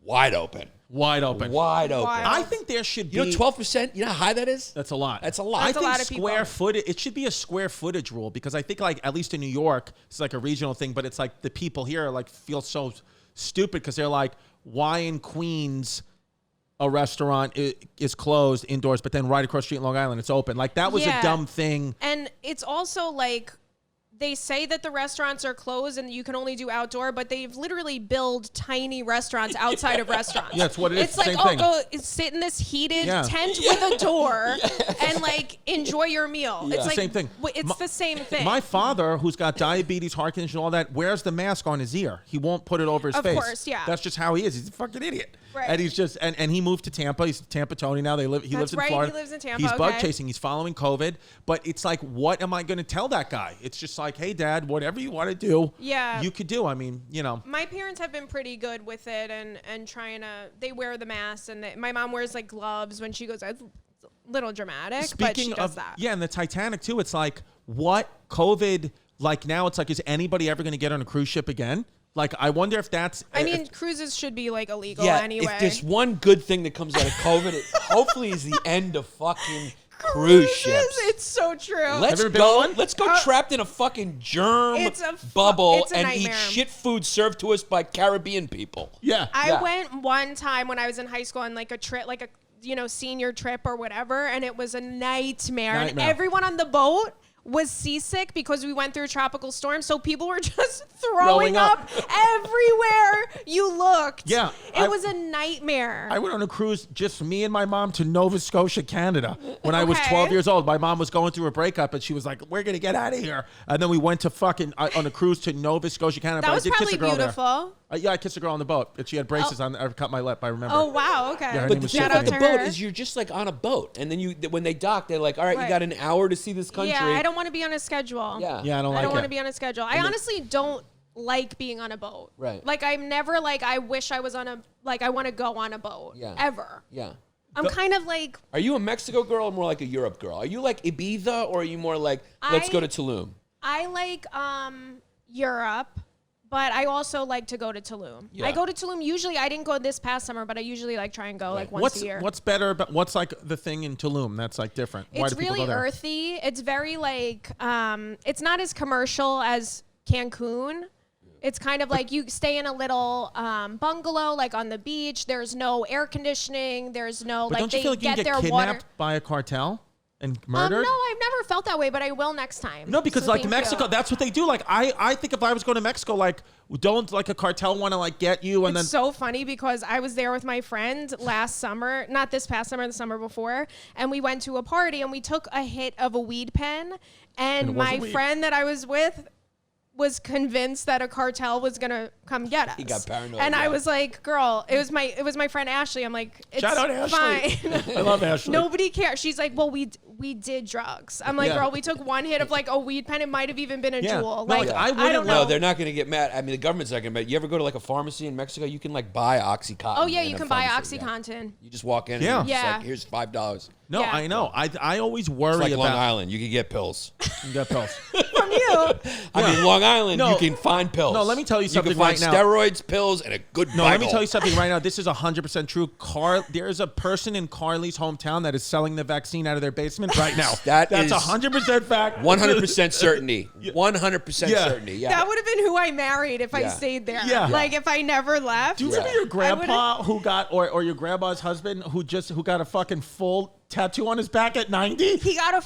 wide open. Wide open. Wide open. Wild. I think there should be. 12%? You know how high that is? That's a lot. That's a lot. I That's a think lot of people. square footage. It should be a square footage rule because I think like at least in New York, it's like a regional thing, but it's like the people here like feel so stupid because they're like, why in Queens a restaurant is closed indoors, but then right across the street in Long Island it's open? Like that was a Yeah. dumb thing. And it's also like they say that the restaurants are closed and you can only do outdoor, but they've literally built tiny restaurants outside of restaurants. Yeah, that's what it is. It's like, Same thing. go sit in this heated Yeah. tent with a door and like enjoy your meal. It's It's the like same thing. It's the same thing. My father, who's got diabetes, heart condition, all that, wears the mask on his ear. He won't put it over his Of face. course, yeah. That's just how he is. He's a fucking idiot. Right. And he's just and he moved to Tampa. He's Tampa Tony now. He lives in right. Florida. He lives in Tampa, He's bug okay. chasing. He's following COVID. But it's like, what am I going to tell that guy? It's just like, hey, Dad, whatever you want to do, Yeah. you could do. I mean, My parents have been pretty good with it and trying to. They wear the mask and my mom wears like gloves when she goes. It's a little dramatic, but she does that. Yeah, and the Titanic too. It's like what COVID. Like now, it's like, is anybody ever going to get on a cruise ship again? Like, I wonder if that's. I mean, cruises should be like illegal Yeah, anyway. if there's one good thing that comes out of COVID, it hopefully is the end of fucking cruise ships. It's so true. Let's you ever been on go. one? Let's go trapped in a fucking germ It's a bubble it's a and eat nightmare. shit food served to us by Caribbean people. Yeah. I went one time when I was in high school on like a trip, like a senior trip or whatever, and it was a nightmare. And everyone on the boat was seasick because we went through a tropical storm, so people were just throwing up everywhere you looked. Yeah, it was a nightmare. I went on a cruise, just me and my mom, to Nova Scotia, Canada. When I was 12 years old, my mom was going through a breakup, and she was like, "We're gonna get out of here." And then we went to fucking on a cruise to Nova Scotia, Canada. That but was I did probably kiss a girl beautiful. there. Yeah, I kissed a girl on the boat, and she had braces on. I cut my lip. I remember. Oh wow, okay. Yeah, her But name the was thing Shout about out the to boat her. is you're just like on a boat, and then when they dock, they're like, "All right, you Right. got an hour to see this country." Yeah, I don't want to be on a schedule. Yeah. Yeah, I don't I like don't it. want to be on a schedule. I honestly don't like being on a boat. Right. Like I'm never like I wish I was on a I want to go on a boat. Yeah. Ever. Yeah. I'm kind of like Are you a Mexico girl or more like a Europe girl? Are you like Ibiza or are you more like let's go to Tulum? I like Europe, but I also like to go to Tulum. Yeah. I go to Tulum usually. I didn't go this past summer, but I usually like try and go like once a year. What's better? But what's like the thing in Tulum that's like different? Why It's do people really go there? earthy. It's very like it's not as commercial as Cancun. It's kind of like you stay in a little bungalow, like on the beach. There's no air conditioning. There's no But like don't you they feel like you get can get their kidnapped water. by a cartel and murdered? No, I've never felt that way, but I will next time. No, because So like thank Mexico, you. that's what they do. Like I think if I was going to Mexico, like don't like a cartel want to like get you and It's then so funny because I was there with my friend last summer, not this past summer, the summer before, and we went to a party and we took a hit of a weed pen, And it and wasn't my weed. friend that I was with was convinced that a cartel was gonna come get us. He got paranoid, and yeah. I was like, "Girl, it was my friend Ashley." I'm like, "It's Shout out Ashley. fine." I love Ashley. Nobody cares. She's like, "Well, we did drugs." I'm like, Yeah. "Girl, we took one hit of like a weed pen. It might have even been a Yeah. jewel." No, Like, I I wouldn't don't know. know. No, they're not going to get mad. I mean, the government's not going to get mad. You ever go to like a pharmacy in Mexico? You can like buy OxyContin. Oh yeah, in you a can buy pharmacy, yeah. OxyContin. You just walk in Yeah. and it's Yeah. like, here's $5. No, Yeah. I know. I always It's worry like about Long Island. You can get pills. You got pills. From you. I mean, Long Island, No. you can find pills. No, let me tell you something You can find right now. steroids, pills, and a good No, let me Bible. tell you something right now. This is 100% true. There is a person in Carly's hometown that is selling the vaccine out of their basement right now. That's That's 100% fact. 100% certainty. 100% Yeah. certainty. Yeah. That would have been who I married if I Yeah. stayed there. Yeah. Like if I never left. Do you remember your grandpa would've- who got, or your grandma's husband who got a fucking full tattoo on his back at 90? He got a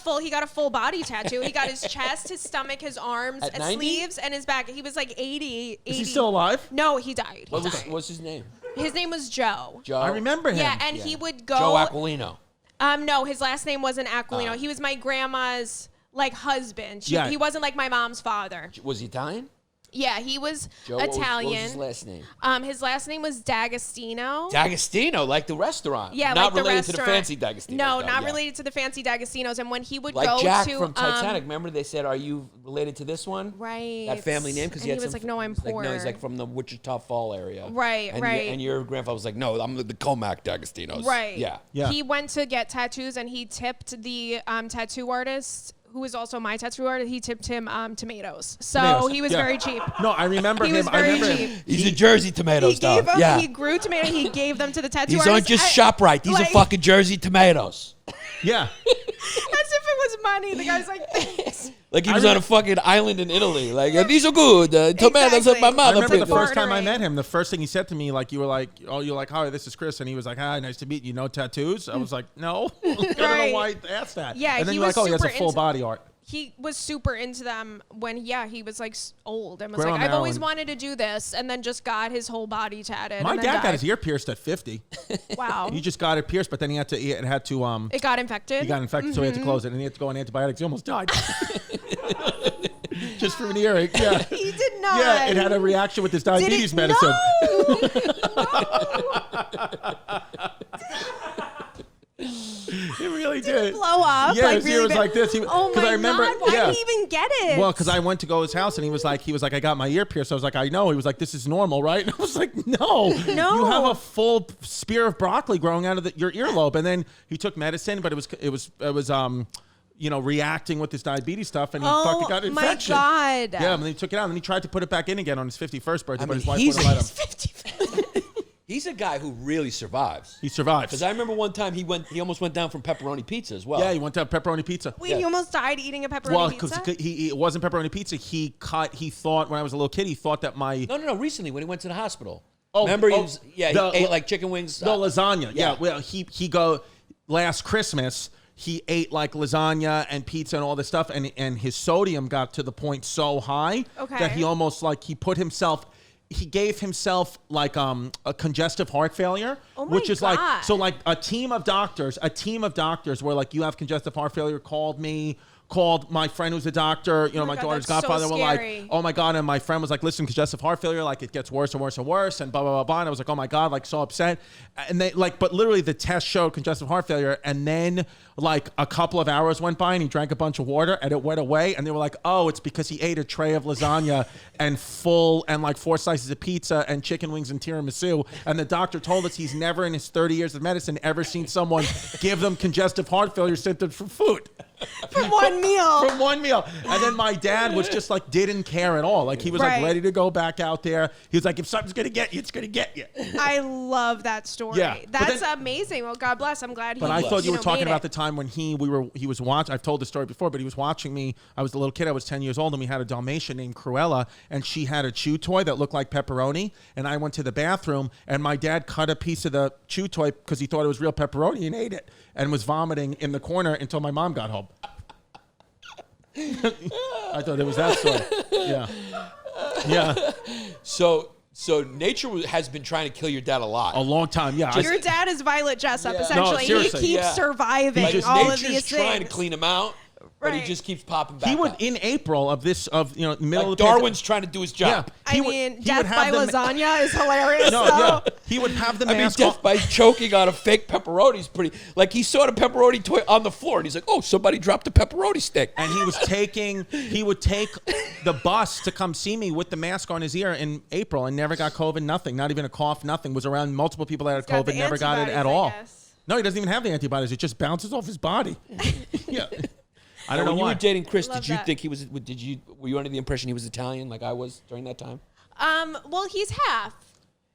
full body tattoo. He got his chest, his stomach, his arms, At 90? sleeves, and his back. He was like 80. Is he still alive? No, he died. What's his name? His name was Joe. Joe. I remember him. Yeah, and he would go. Joe Aquilino. No, his last name wasn't Aquilino. He was my grandma's like husband. Yeah. He wasn't like my mom's father. Was he Italian? Yeah, he was Joe, Italian. What was his last name? His last name was D'Agostino. D'Agostino, like the restaurant. Yeah, not like the related to the restaurant. fancy D'Agostino. No, not related to the fancy D'Agostinos. And when he would Like go Jack to from Titanic. Remember they said, "Are you related to this one?" right, That family name because and he was like, "No, I'm poor." Like, no, he's like from the Wichita Fall area. Right, and right. And your grandfather was like, "No, I'm the Comac D'Agostinos." Right. Yeah. Yeah. He went to get tattoos and he tipped the tattoo artist, who is also my tattoo artist. He tipped him tomatoes. So Tomatoes. he was Yeah. very cheap. No, I remember He him. was I very remember cheap. him. He's a Jersey tomatoes, He gave though. them. Yeah. He grew tomato. He gave them to the tattoo These artist. aren't just I- ShopRite. These like- are fucking Jersey tomatoes. Yeah. As if it was money. The guy's like, thanks. Like he was on a fucking island in Italy. Like, these are good. Tomatoes Exactly. that my I mother remember the picked. first time I bartering. met him, the first thing he said to me, like, you were like, oh, you're like, hi, this is Chris. And he was like, hi, nice to meet you. No tattoos? I was like, no. I don't know Right. why I asked that. Yeah, and then he you're was like, oh, he has a super full into- body art. He was super into them when, he was like old and was Grandma like, I've always Marilyn. wanted to do this, and then just got his whole body tatted. My and then dad got died. his ear pierced at 50. Wow. He just got it pierced, but then it had to It got infected. he got infected, so he had to close it, and he had to go on antibiotics. He almost died. Just from an earache. Yeah. He did not. Yeah, it had a reaction with this Did diabetes it? medicine. It really did. Blow up. Yeah, like, his really ear was bad. like this. Oh my I remember, God. Why yeah. did he even get it? Well, because I went to go to his house and he was like, I got my ear pierced. I was like, I know. He was like, this is normal, right? And I was like, no, No. you have a full spear of broccoli growing out of your earlobe. And then he took medicine, but it was reacting with this diabetes stuff, and he fucking got an infection. Oh my God. Yeah, and then he took it out, and then he tried to put it back in again on his 51st birthday, but his wife he's- wouldn't let him. He's a guy who really survives. He survives. Because I remember one time he almost went down from pepperoni pizza as well. Yeah, he went to have pepperoni pizza. Wait, you almost died eating a pepperoni pizza? Because it wasn't pepperoni pizza. He thought, when I was a little kid, he thought that my... No, recently when he went to the hospital. Oh, remember he the- ate like chicken wings. No, lasagna. yeah. Yeah, well, he last Christmas, he ate like lasagna and pizza and all this stuff, and his sodium got to the point so high that he almost he gave himself like a congestive heart failure, which is God. like, so like a team of doctors where like you have congestive heart failure called my friend who's a doctor, my God, daughter's that's so godfather, were like, scary. oh my God. And my friend was like, listen, congestive heart failure, like it gets worse and worse and worse and blah, blah, blah, blah. And I was like, oh my God, like so upset. And they but literally the test showed congestive heart failure. And then like a couple of hours went by and he drank a bunch of water and it went away. And they were like, oh, it's because he ate a tray of lasagna and like 4 slices of pizza and chicken wings and tiramisu. And the doctor told us he's never in his 30 years of medicine ever seen someone give them congestive heart failure symptoms from food. From one meal. From one meal. And then my dad was just like, didn't care at all. Like he was like ready to go back out there. He was like, if something's going to get you, it's going to get you. I love that story. Yeah, That's amazing. Well, God bless. I'm glad he But I thought you were talking made about it. the time when he was watching. I've told the story before, but he was watching me. I was a little kid. I was 10 years old, and we had a Dalmatian named Cruella, and she had a chew toy that looked like pepperoni. And I went to the bathroom, and my dad cut a piece of the chew toy because he thought it was real pepperoni and ate it, and was vomiting in the corner until my mom got home. I thought it was that story. Yeah. So nature has been trying to kill your dad a lot. A long time, yeah. Your dad is Violet Jessup, Yeah. essentially. No, he seriously. keeps Yeah. surviving Like, all of nature's these trying things. to clean him out, but he Right. just keeps popping back He would up. in April of middle Like of the Darwin's trying to do his job. Yeah. I He would- mean, he would death by have them- lasagna is hilarious. No, though. yeah. He would have the I mean, mask death on. by choking on a fake pepperoni is pretty. Like he saw the pepperoni toy on the floor, and he's like, "Oh, somebody dropped a pepperoni stick." And he would take the bus to come see me with the mask on his ear in April and never got COVID, nothing, not even a cough, nothing. Was around multiple people that had got COVID, the never got it antibodies, at I all. guess. No, he doesn't even have the antibodies. It just bounces off his body. Yeah. I don't know When you why. were dating Chris, Love did you that. think he was? Were you under the impression he was Italian, like I was during that time? Well, he's half.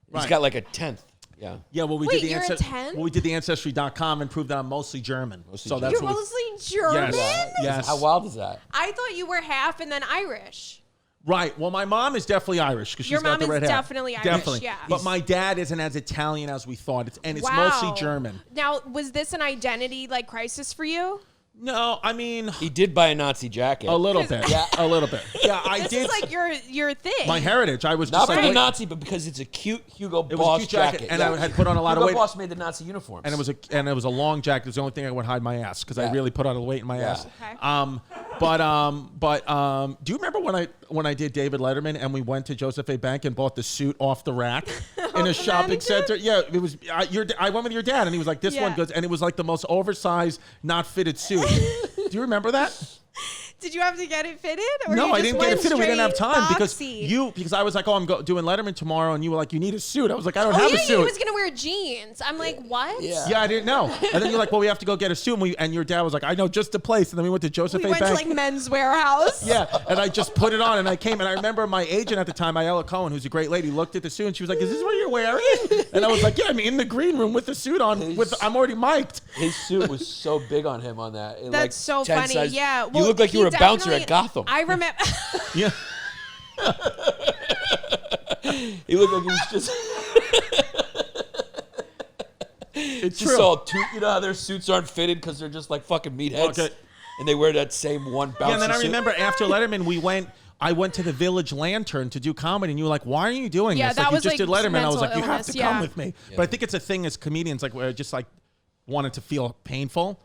He's Right. got like a 10th. Yeah. Yeah, well, we Wait, did the you're a 10? Well, we did the Ancestry.com and proved that I'm mostly German. So that's You're what we- mostly German? Yes. How wild is that? I thought you were half and then Irish. Right. Well, my mom is definitely Irish because she's Your got mom the is red hair. definitely Irish, Definitely. yeah. But my dad isn't as Italian as we thought. It's Wow. mostly German. Now, was this an identity crisis for you? No, I mean He did buy a Nazi jacket. a little bit. Yeah, a little bit. Yeah, I This did. is like your thing. My heritage. I was Not just like for a wait- Nazi, but because it's a cute Hugo It was a Boss cute jacket, and yeah. I had put on a lot of Hugo weight. Boss made the Nazi uniforms, and it was a long jacket. It was the only thing I would hide my ass because I Yeah. really put on a weight in my Yeah. ass. Okay. Do you remember when I did David Letterman and we went to Joseph A. Bank and bought the suit off the rack in a shopping mannequin? center? Yeah, it was. I went with your dad and he was like, "This one Yeah. goes," and it was like the most oversized, not fitted suit. Do you remember that? Did you have to get it fitted? Or No, you I just didn't get it went fitted. We didn't have straight time boxy? because I was like, "Oh, I'm doing Letterman tomorrow," and you were like, "You need a suit." I was like, "I don't Oh have yeah, a suit." he was gonna wear jeans. I'm like, what? Yeah. Yeah, I didn't know. And then you're like, "Well, we have to go get a suit," and your dad was like, "I know just the place." And then we went to Joseph We A. went Bank. to Men's Warehouse. Yeah, and I just put it on and I came and I remember my agent at the time, Ayala Cohen, who's a great lady, looked at the suit and she was like, "Is this what you're wearing?" And I was like, "Yeah, I'm in the green room with the suit on. I'm already mic'd." His suit was so big on him on that. It, That's like, so 10 funny. size- Yeah. You look like you he were a bouncer definitely- at Gotham. I remember. Yeah. He looked like he was just. It's Just all you know how their suits aren't fitted because they're just like fucking meatheads, Okay. and they wear that same one bouncy Yeah, and then I suit. remember after Letterman, I went to the Village Lantern to do comedy, and you were like, "Why are you doing Yeah, this? that Like, you was, just like, did Letterman." I was mental like, "You have illness, to yeah. come with me." But I think it's a thing as comedians, like, where I just like wanted to feel painful.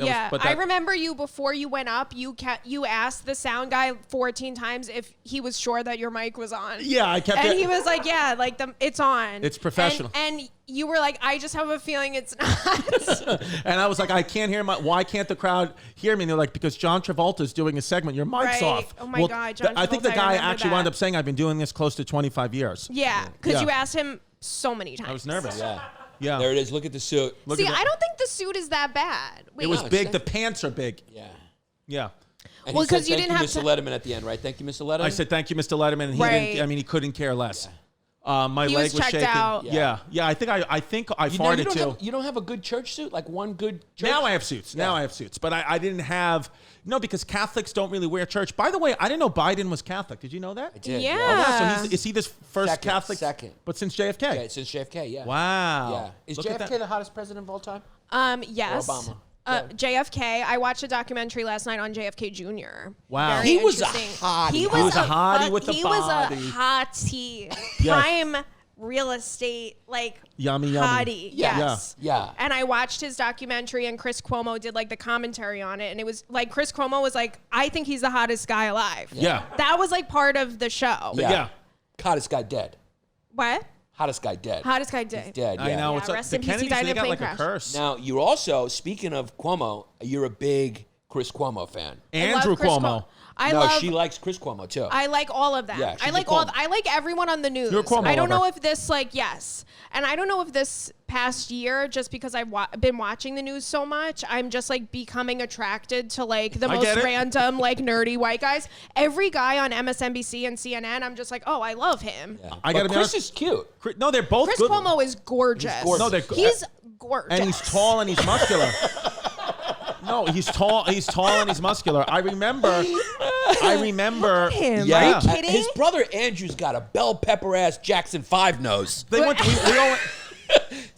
I remember you before you went up. You asked the sound guy 14 times if he was sure that your mic was on. Yeah, I kept And it. he was like, "Yeah, like it's on. It's professional." And you were like, "I just have a feeling it's not." And I was like, "I can't hear why can't the crowd hear me?" And they're like, "Because John Travolta's doing a segment. Your mic's Right. off." Oh my God, John I think the Travolta, I guy remember actually that. wound up saying, "I've been doing this close to 25 years." Yeah, because Yeah. you asked him so many times. I was nervous. Yeah. Yeah. There it is. Look at the suit. Look See, at that. I don't think the suit is that bad. Wait, It was No, big. it's The pants are big. Yeah. Yeah. And Well, he said, 'cause you thank didn't have Mr. to- Letterman at the end, right? Thank you, Mr. Letterman. I said, thank you, Mr. Letterman. And he Right. didn't, I mean, he couldn't care less. My He leg was was checked shaking. out. Yeah. I think I you farted don't too. have, you don't have a good church suit? Like one good church? Now I have suits. Now I have suits. But I didn't have, because Catholics don't really wear church. By the way, I didn't know Biden was Catholic. Did you know that? I did. Yeah. Oh, yeah. So is he this first Second, Catholic? second. But since JFK? Yeah, since JFK, yeah. Wow. Yeah. Is Look at JFK that. the hottest president of all time? Yes. Or Obama? JFK. I watched a documentary last night on JFK Jr. Wow. Very He was a interesting. hottie. He He was was a hottie with the He body. was a hottie. Yes. Prime real estate, like Yummy. hottie. Yeah. Yes. Yeah. And I watched his documentary, and Chris Cuomo did like the commentary on it, and it was like Chris Cuomo was like, "I think he's the hottest guy alive." Yeah. That was like part of the show. Yeah. Hottest guy dead. What? Hottest guy dead. Hottest guy dead. Dead, yeah. I know. Yeah, It's like rest the in peace, he Kennedys, died in they a got plane like crash. a curse. Now, you're also, speaking of Cuomo, you're a big Chris Cuomo fan. Andrew love Chris Cuomo. I no, love. she likes Chris Cuomo, too. I like all of them. Yeah, she's I a like Cuomo. I like everyone on the news. You're a Cuomo I don't know lover. if this yes, and I don't know if this past year, just because I've been watching the news so much, I'm just like becoming attracted to like the I most get it. random like nerdy white guys. Every guy on MSNBC and CNN, I'm just like, oh, I love him. Yeah. I But gotta be Chris honest- is cute. No, they're both Chris good. Cuomo is gorgeous. He's gorgeous. No, they're good. He's gorgeous. And he's tall and he's muscular. No, he's tall. He's tall and he's muscular. I remember. Him. Yeah. Are you kidding? His brother Andrew's got a bell pepper ass Jackson 5 nose. They went. We all.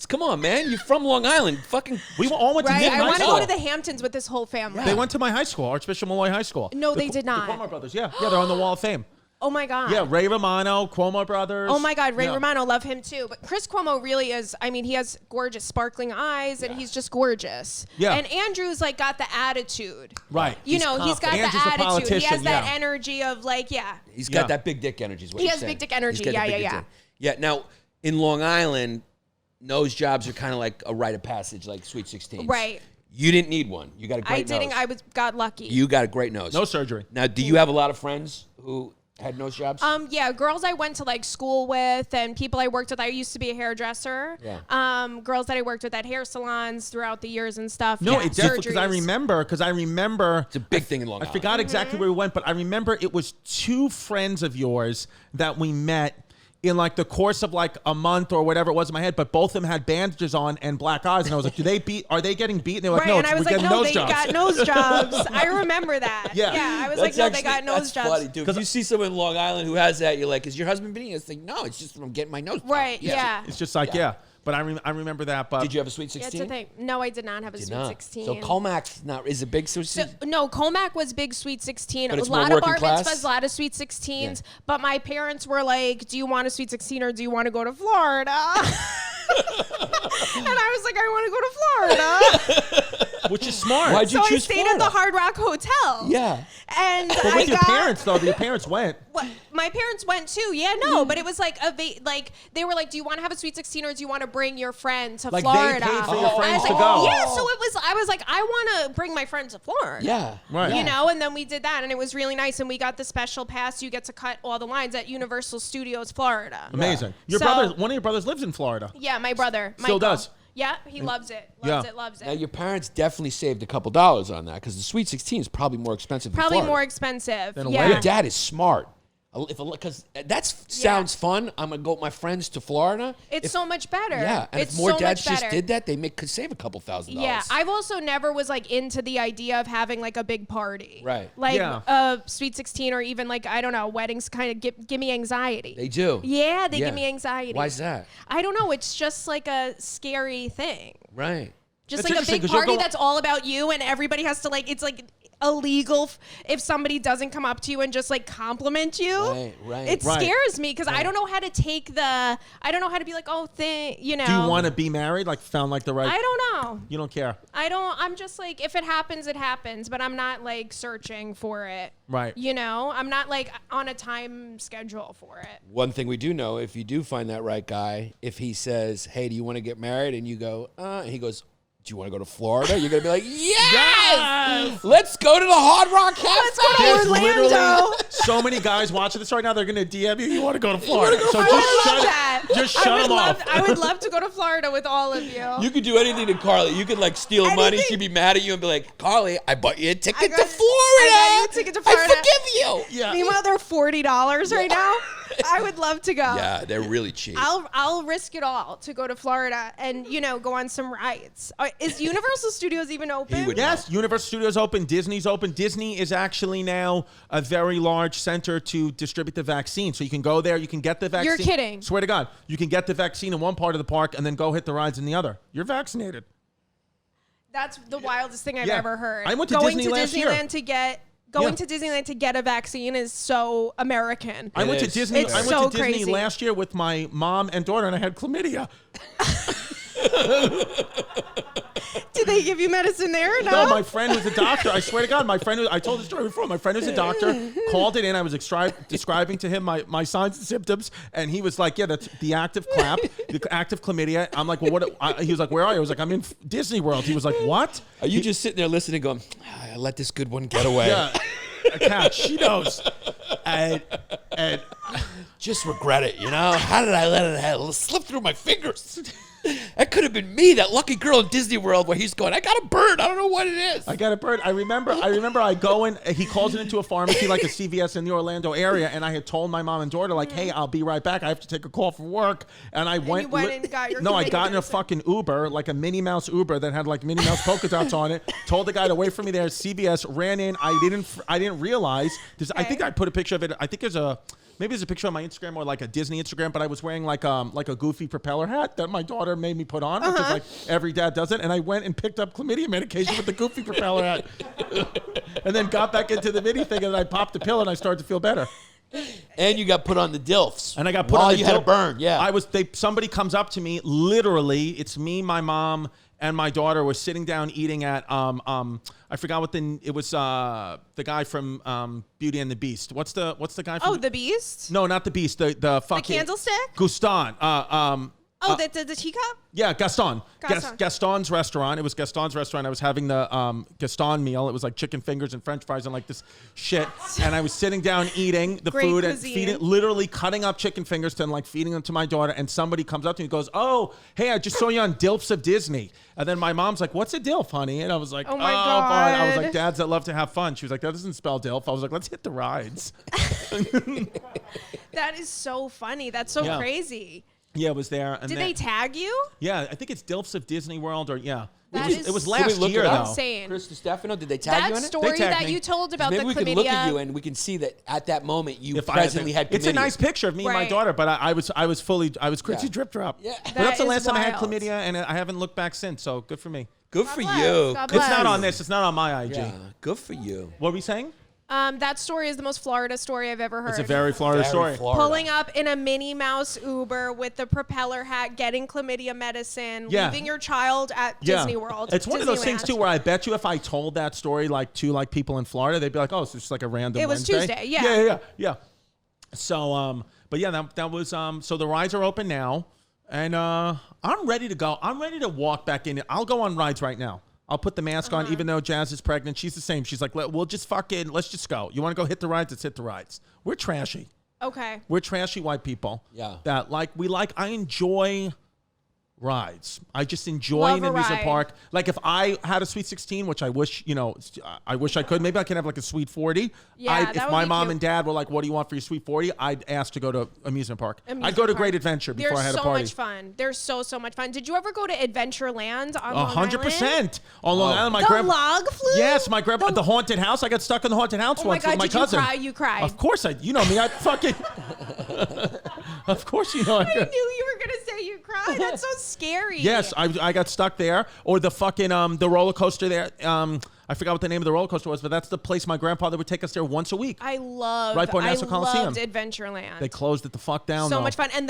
Come on, man. You're from Long Island. Fucking. We all went to Right, Newton I High want to School. go to the Hamptons with this whole family. They went to my high school, Archbishop Malloy High School. No, they did not. The Cuomo brothers. Yeah, they're on the Wall of Fame. Oh my God. Yeah, Ray Romano, Cuomo brothers. Oh my God, Ray Yeah. Romano, love him too. But Chris Cuomo really is, I mean, he has gorgeous sparkling eyes and he's just gorgeous. Yeah. And Andrew's like got the attitude. Right. You know, he's got Andrew's the a attitude. He politician, has that yeah. energy of like, yeah. He's got Yeah. that big dick energy. Is what He you're has saying. big dick energy. He's got Yeah, that big yeah, dick yeah. energy. Yeah. Now, in Long Island, nose jobs are kind of like a rite of passage, like Sweet 16. Right. You didn't need one. You got a great I didn't, nose. got lucky. You got a great nose. No surgery. Now, do you have a lot of friends who had nose jobs? Yeah, girls I went to like school with and people I worked with. I used to be a hairdresser. Yeah. Girls that I worked with at hair salons throughout the years and stuff. No, yeah, it definitely because I surgeries. remember. It's a big thing in Long I Island. forgot exactly where we went, but I remember it was two friends of yours that we met in like the course of like a month or whatever it was in my head, but both of them had bandages on and black eyes, and I was like, are they getting beat? And they were like, Right, no, and I was we're like, getting no, nose they jobs. got nose jobs. I remember that. Yeah. I was like, no, they got nose that's jobs. funny, dude. Because you see someone in Long Island who has that, you're like, is your husband beating you? It's like, no, it's just I'm getting my nose. Right, yeah. It's just like, yeah. But I remember that. But Did you have a Sweet Yeah, 16? it's a thing. No, I did not have a Did Sweet not. 16. So Colmac's not is a big Sweet 16. No, Colmac was big Sweet 16. But A it's more lot of working bar class? mitzvahs, a lot of Sweet 16s. Yeah. But my parents were like, do you want a Sweet 16 or do you want to go to Florida? And I was like, I want to go to Florida. which is smart. Why'd you So I choose stayed Florida? at the Hard Rock Hotel. Yeah. And But I with your got, parents though, your parents went. My parents went too. Yeah, no, but it was like like they were like, "Do you want to have a Sweet 16 or do you want to bring your friend to Like, they Florida?" paid for your And I friends was to like, go. Yeah, so I was like, I want to bring my friend to Florida. Yeah. Right. Yeah. You know, and then we did that, and it was really nice. And we got the special pass. You get to cut all the lines at Universal Studios, Florida. Amazing. One of your brothers lives in Florida. Yeah, my brother. Still Michael. does. Yeah, he loves it. Yeah. Loves it. Now your parents definitely saved a couple dollars on that because the Sweet 16 is probably more expensive. Probably than more Florida. expensive. Than a yeah. wedding. Your dad is smart. Because that sounds fun. I'm gonna go with my friends to Florida. It's so much better. Yeah, and it's if more so dads much just better. did that, they could save a couple $1,000. Yeah, I've also never was like into the idea of having like a big party. Right. Like Yeah. a Sweet 16 or even like, I don't know, weddings kind of give me anxiety. They do. Yeah, they Yeah. give me anxiety. Why is that? I don't know. It's just like a scary thing. Right. Just It's like a interesting big 'cause you'll party go- that's all about you and everybody has to like, it's like illegal if somebody doesn't come up to you and just like compliment you. Right. It Right. scares me because I don't know how to take I don't know how to be like, oh, you know. Do you want to be married? Like found like the right? I don't know. You don't care. I'm just like, if it happens, it happens, but I'm not like searching for it. Right. You know, I'm not like on a time schedule for it. One thing we do know, if you do find that right guy, if he says, "Hey, do you want to get married?" and you go, and he goes, "Do you want to go to Florida?" You're gonna be like, "Yes! Let's go to the Hard Rock Cafe." Let's go to There's Orlando. literally so many guys watching this right now. They're gonna DM you. You want to go to Florida? So I would love that. just shut them off. I would love to go to Florida with all of you. You could do anything to Carly. You could like steal money. Anything. She'd be mad at you and be like, Carly, I bought you a ticket to Florida. I got you a ticket to Florida. I forgive you. Yeah. Meanwhile, they're $40 right now. I would love to go. Yeah, they're really cheap. I'll risk it all to go to Florida and go on some rides. Is Universal Studios even open? Yes, Universal Studios open. Disney's open. Disney is actually now a very large center to distribute the vaccine. So you can go there. You can get the vaccine. You're kidding. Swear to God, you can get the vaccine in one part of the park and then go hit the rides in the other. You're vaccinated. That's the wildest thing I've ever heard. I went to going Disney to last year. Disneyland to get. Going to Disneyland to get a vaccine is so American. I went to Disney. It's I went so to Disney crazy. last year with my mom and daughter, and I had chlamydia. Did they give you medicine there? No, my friend was a doctor. I swear to God, my friend. I told the story before. My friend was a doctor. Called it in. I was describing to him my signs and symptoms, and he was like, "Yeah, that's the active clap, the active chlamydia." I'm like, "Well, what?" He was like, "Where are you?" I was like, "I'm in Disney World." He was like, "What?" Are you just sitting there listening, going, I let this good one get away? Yeah, a cat. She knows. And Just regret it, How did I let it slip through my fingers? That could have been me, that lucky girl in Disney World where he's going, I got a bird. I don't know what it is. I got a bird. I remember I go in, he calls it into a pharmacy like a CVS in the Orlando area, and I had told my mom and daughter, like, hey, I'll be right back. I have to take a call from work. And I went. You went and got your No, I got in a medicine. fucking Uber, like a Minnie Mouse Uber that had like Minnie Mouse polka dots on it. Told the guy to wait for me there. CVS, ran in. I didn't realize. I think I put a picture of it. I think maybe there's a picture on my Instagram or like a Disney Instagram, but I was wearing like a goofy propeller hat that my daughter made me put on, which is like every dad does it. And I went and picked up chlamydia medication with the goofy propeller hat, and then got back into the mini thing, and I popped the pill, and I started to feel better. And you got put on the DILFs. And I got put while on the you had a dilf. burn. Yeah. Somebody comes up to me, literally, it's me, my mom, and my daughter were sitting down eating at I forgot what it was the guy from Beauty and the Beast. What's the guy from The Beast? No, not the Beast. The fucking Candlestick? Gaston. The teacup? Yeah, Gaston. Gaston. Gaston's restaurant. It was Gaston's restaurant. I was having the Gaston meal. It was like chicken fingers and French fries and like this shit. And I was sitting down eating the Great food cuisine. and literally cutting up chicken fingers and like feeding them to my daughter. And somebody comes up to me and goes, "Oh, hey, I just saw you on Dilfs of Disney." And then my mom's like, "What's a Dilf, honey?" And I was like, Oh my God. I was God. like, "Dads that love to have fun." She was like, "That doesn't spell Dilf." I was like, "Let's hit the rides." That is so funny. That's so Yeah. crazy. Yeah, it was there. And Did then, they tag you? Yeah, I think it's Dilfs of Disney World or yeah. That It is was Did we last look year it up? though. Insane. Chris Distefano, did they tag you That in it? story tagged that me. you told about Maybe the we chlamydia. can look at you and we can see that at that moment you If I presently had chlamydia. It's a nice picture of me and my Right. daughter, but I was Chrissy Yeah. drip drop. Yeah. But that's the That last is time I had wild. chlamydia, and I haven't looked back since. So good for me. Good for bless. you. God Good bless. It's not for on you. this. It's not on my IG. Yeah, good for you. What were we saying? That story is the most Florida story I've ever heard. It's a very Florida Very story. Florida. Pulling up in a Minnie Mouse Uber with the propeller hat, getting chlamydia medicine, Yeah. leaving your child at Disney World. It's one of those things Disneyland. too where I bet you if I told that story like to like people in Florida, they'd be like, "Oh, it's just like a random." It was Wednesday." Tuesday, yeah. Yeah. So but yeah, that was so the rides are open now, and I'm ready to go. I'm ready to walk back in. I'll go on rides right now. I'll put the mask on, even though Jazz is pregnant. She's the same. She's like, let's just go. You want to go hit the rides? Let's hit the rides. We're trashy. Okay. We're trashy white people. Yeah. That I enjoy rides. I just enjoy Love an a amusement ride. park. Like if I had a Sweet 16, which I wish, I wish I could. Maybe I can have like a Sweet 40. Yeah, that if would my be mom cute. and dad were like, "What do you want for your Sweet 40?" I'd ask to go to amusement park. I'd Amusement go to park. Great Adventure before They're I had a so party. much fun. They're so much fun. Did you ever go to Adventureland on Long 100% on Long Island. My The grandpa. log flume? Yes, my grandpa. The haunted house. I got stuck in the haunted house Oh my once God, with my did you cousin. cry? You cried. Of course I. You know me. I fucking. Of course you know. I knew you were gonna say you cried. That's so scary. Yes, I got stuck there. Or the fucking the roller coaster there. I forgot what the name of the roller coaster was, but that's the place my grandfather would take us there once a week. I loved. Right by Nassau Coliseum. loved Adventureland. They closed it the fuck down. so though. much fun, and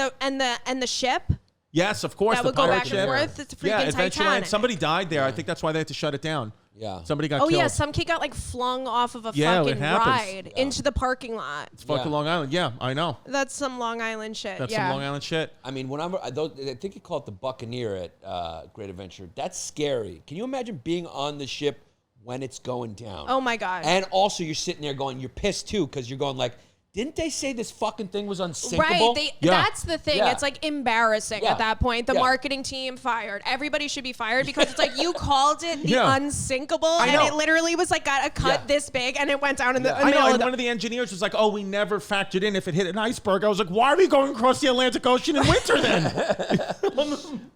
the ship. Yes, of course. That the would go pirate back and ship. forth. It's freaking Yeah, Adventureland. Titanic. Somebody died there. I think that's why they had to shut it down. Yeah. Somebody got Oh killed. yeah, some kid got like flung off of a Yeah, it fucking happens. ride into the parking lot. It's fucking Yeah. Long Island. Yeah, I know. That's some Long Island shit. That's yeah. some Long Island shit. I mean, I think you call it the Buccaneer at Great Adventure. That's scary. Can you imagine being on the ship when it's going down. Oh my God. And also you're sitting there going, you're pissed too, because you're going like, didn't they say this fucking thing was unsinkable? Right, that's the thing. Yeah. It's like embarrassing Yeah. at that point. The Yeah. marketing team fired. Everybody should be fired because it's like you called it the Yeah. unsinkable, I and know. it literally was like got a cut Yeah. this big, and it went down in the I middle know, of and the. one of the engineers was like, "Oh, we never factored in if it hit an iceberg." I was like, "Why are we going across the Atlantic Ocean in winter then?"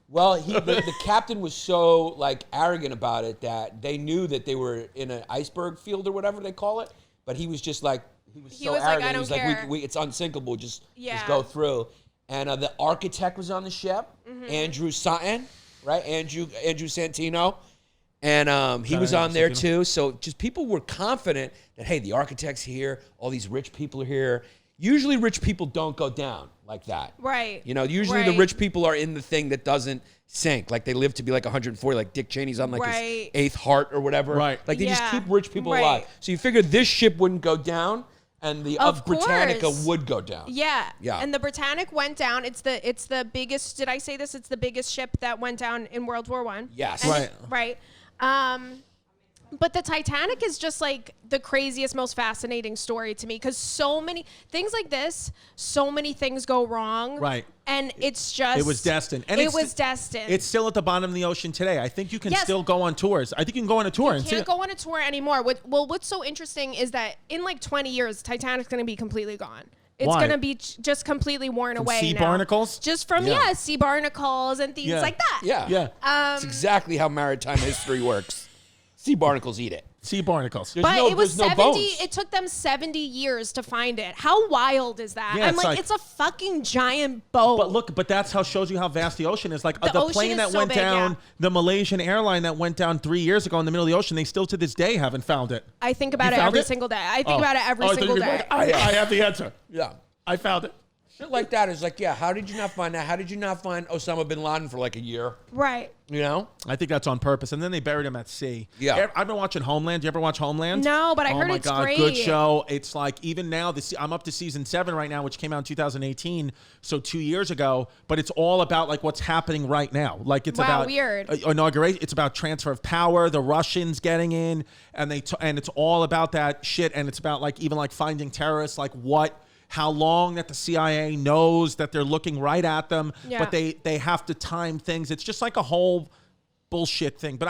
Well, the captain was so like arrogant about it that they knew that they were in an iceberg field or whatever they call it, but he was just like, he was like, arrogant. "I He don't was care." like, it's unsinkable. Just Yeah. go through. And the architect was on the ship, Andrew Sutton, right? Andrew Santino. And he was on there too. So just people were confident that, hey, the architect's here. All these rich people are here. Usually rich people don't go down like that. Right. You know, usually the Right. rich people are in the thing that doesn't sink. Like they live to be like 140, like Dick Cheney's on like Right. his 8th heart or whatever. Right. Like they just Yeah. keep rich people Right. alive. So you figure this ship wouldn't go down and the Of Britannica course. would go down. Yeah. Yeah. And the Britannic went down. It's the biggest. Did I say this? It's the biggest ship that went down in World War I. Yes. And Right. Right. But the Titanic is just like the craziest, most fascinating story to me because so many things like this, so many things go wrong. Right. And it's just. It was destined. And it was destined. It's still at the bottom of the ocean today. I think you can Yes. still go on tours. I think you can go on a tour You and can't see. go on a tour anymore. What's so interesting is that in like 20 years, Titanic's going to be completely gone. It's Why? going to be just completely worn away sea now. barnacles? Just from, Yeah. sea barnacles and things Yeah. like that. Yeah. Yeah. It's exactly how maritime history works. Sea barnacles eat it. Sea barnacles. There's But no, it was there's no 70, bones. it took them 70 years to find it. How wild is that? Yeah, I'm it's like, like- it's a fucking giant boat. But look, that shows you how vast the ocean is. Like The the ocean plane is that so went big, down, yeah. the Malaysian airline that went down 3 years ago in the middle of the ocean, they still to this day haven't found it. I think about You it found every it? single day. I think Oh. about it every Oh, I thought single you were day. like, I have the answer. Yeah. I found it. Shit like that is like, yeah, how did you not find that? How did you not find Osama bin Laden for like a year? Right. You know? I think that's on purpose. And then they buried him at sea. Yeah. I've been watching Homeland. Do you ever watch Homeland? No, but I oh heard my it's God, great. good show. It's like even now, I'm up to season 7 right now, which came out in 2018, so 2 years ago. But it's all about like what's happening right now. Like it's Wow, about weird. Inauguration. It's about transfer of power, the Russians getting in, and and it's all about that shit. And it's about like even like finding terrorists, like how long that the CIA knows that they're looking right at them, Yeah. but they have to time things. It's just like a whole bullshit thing. But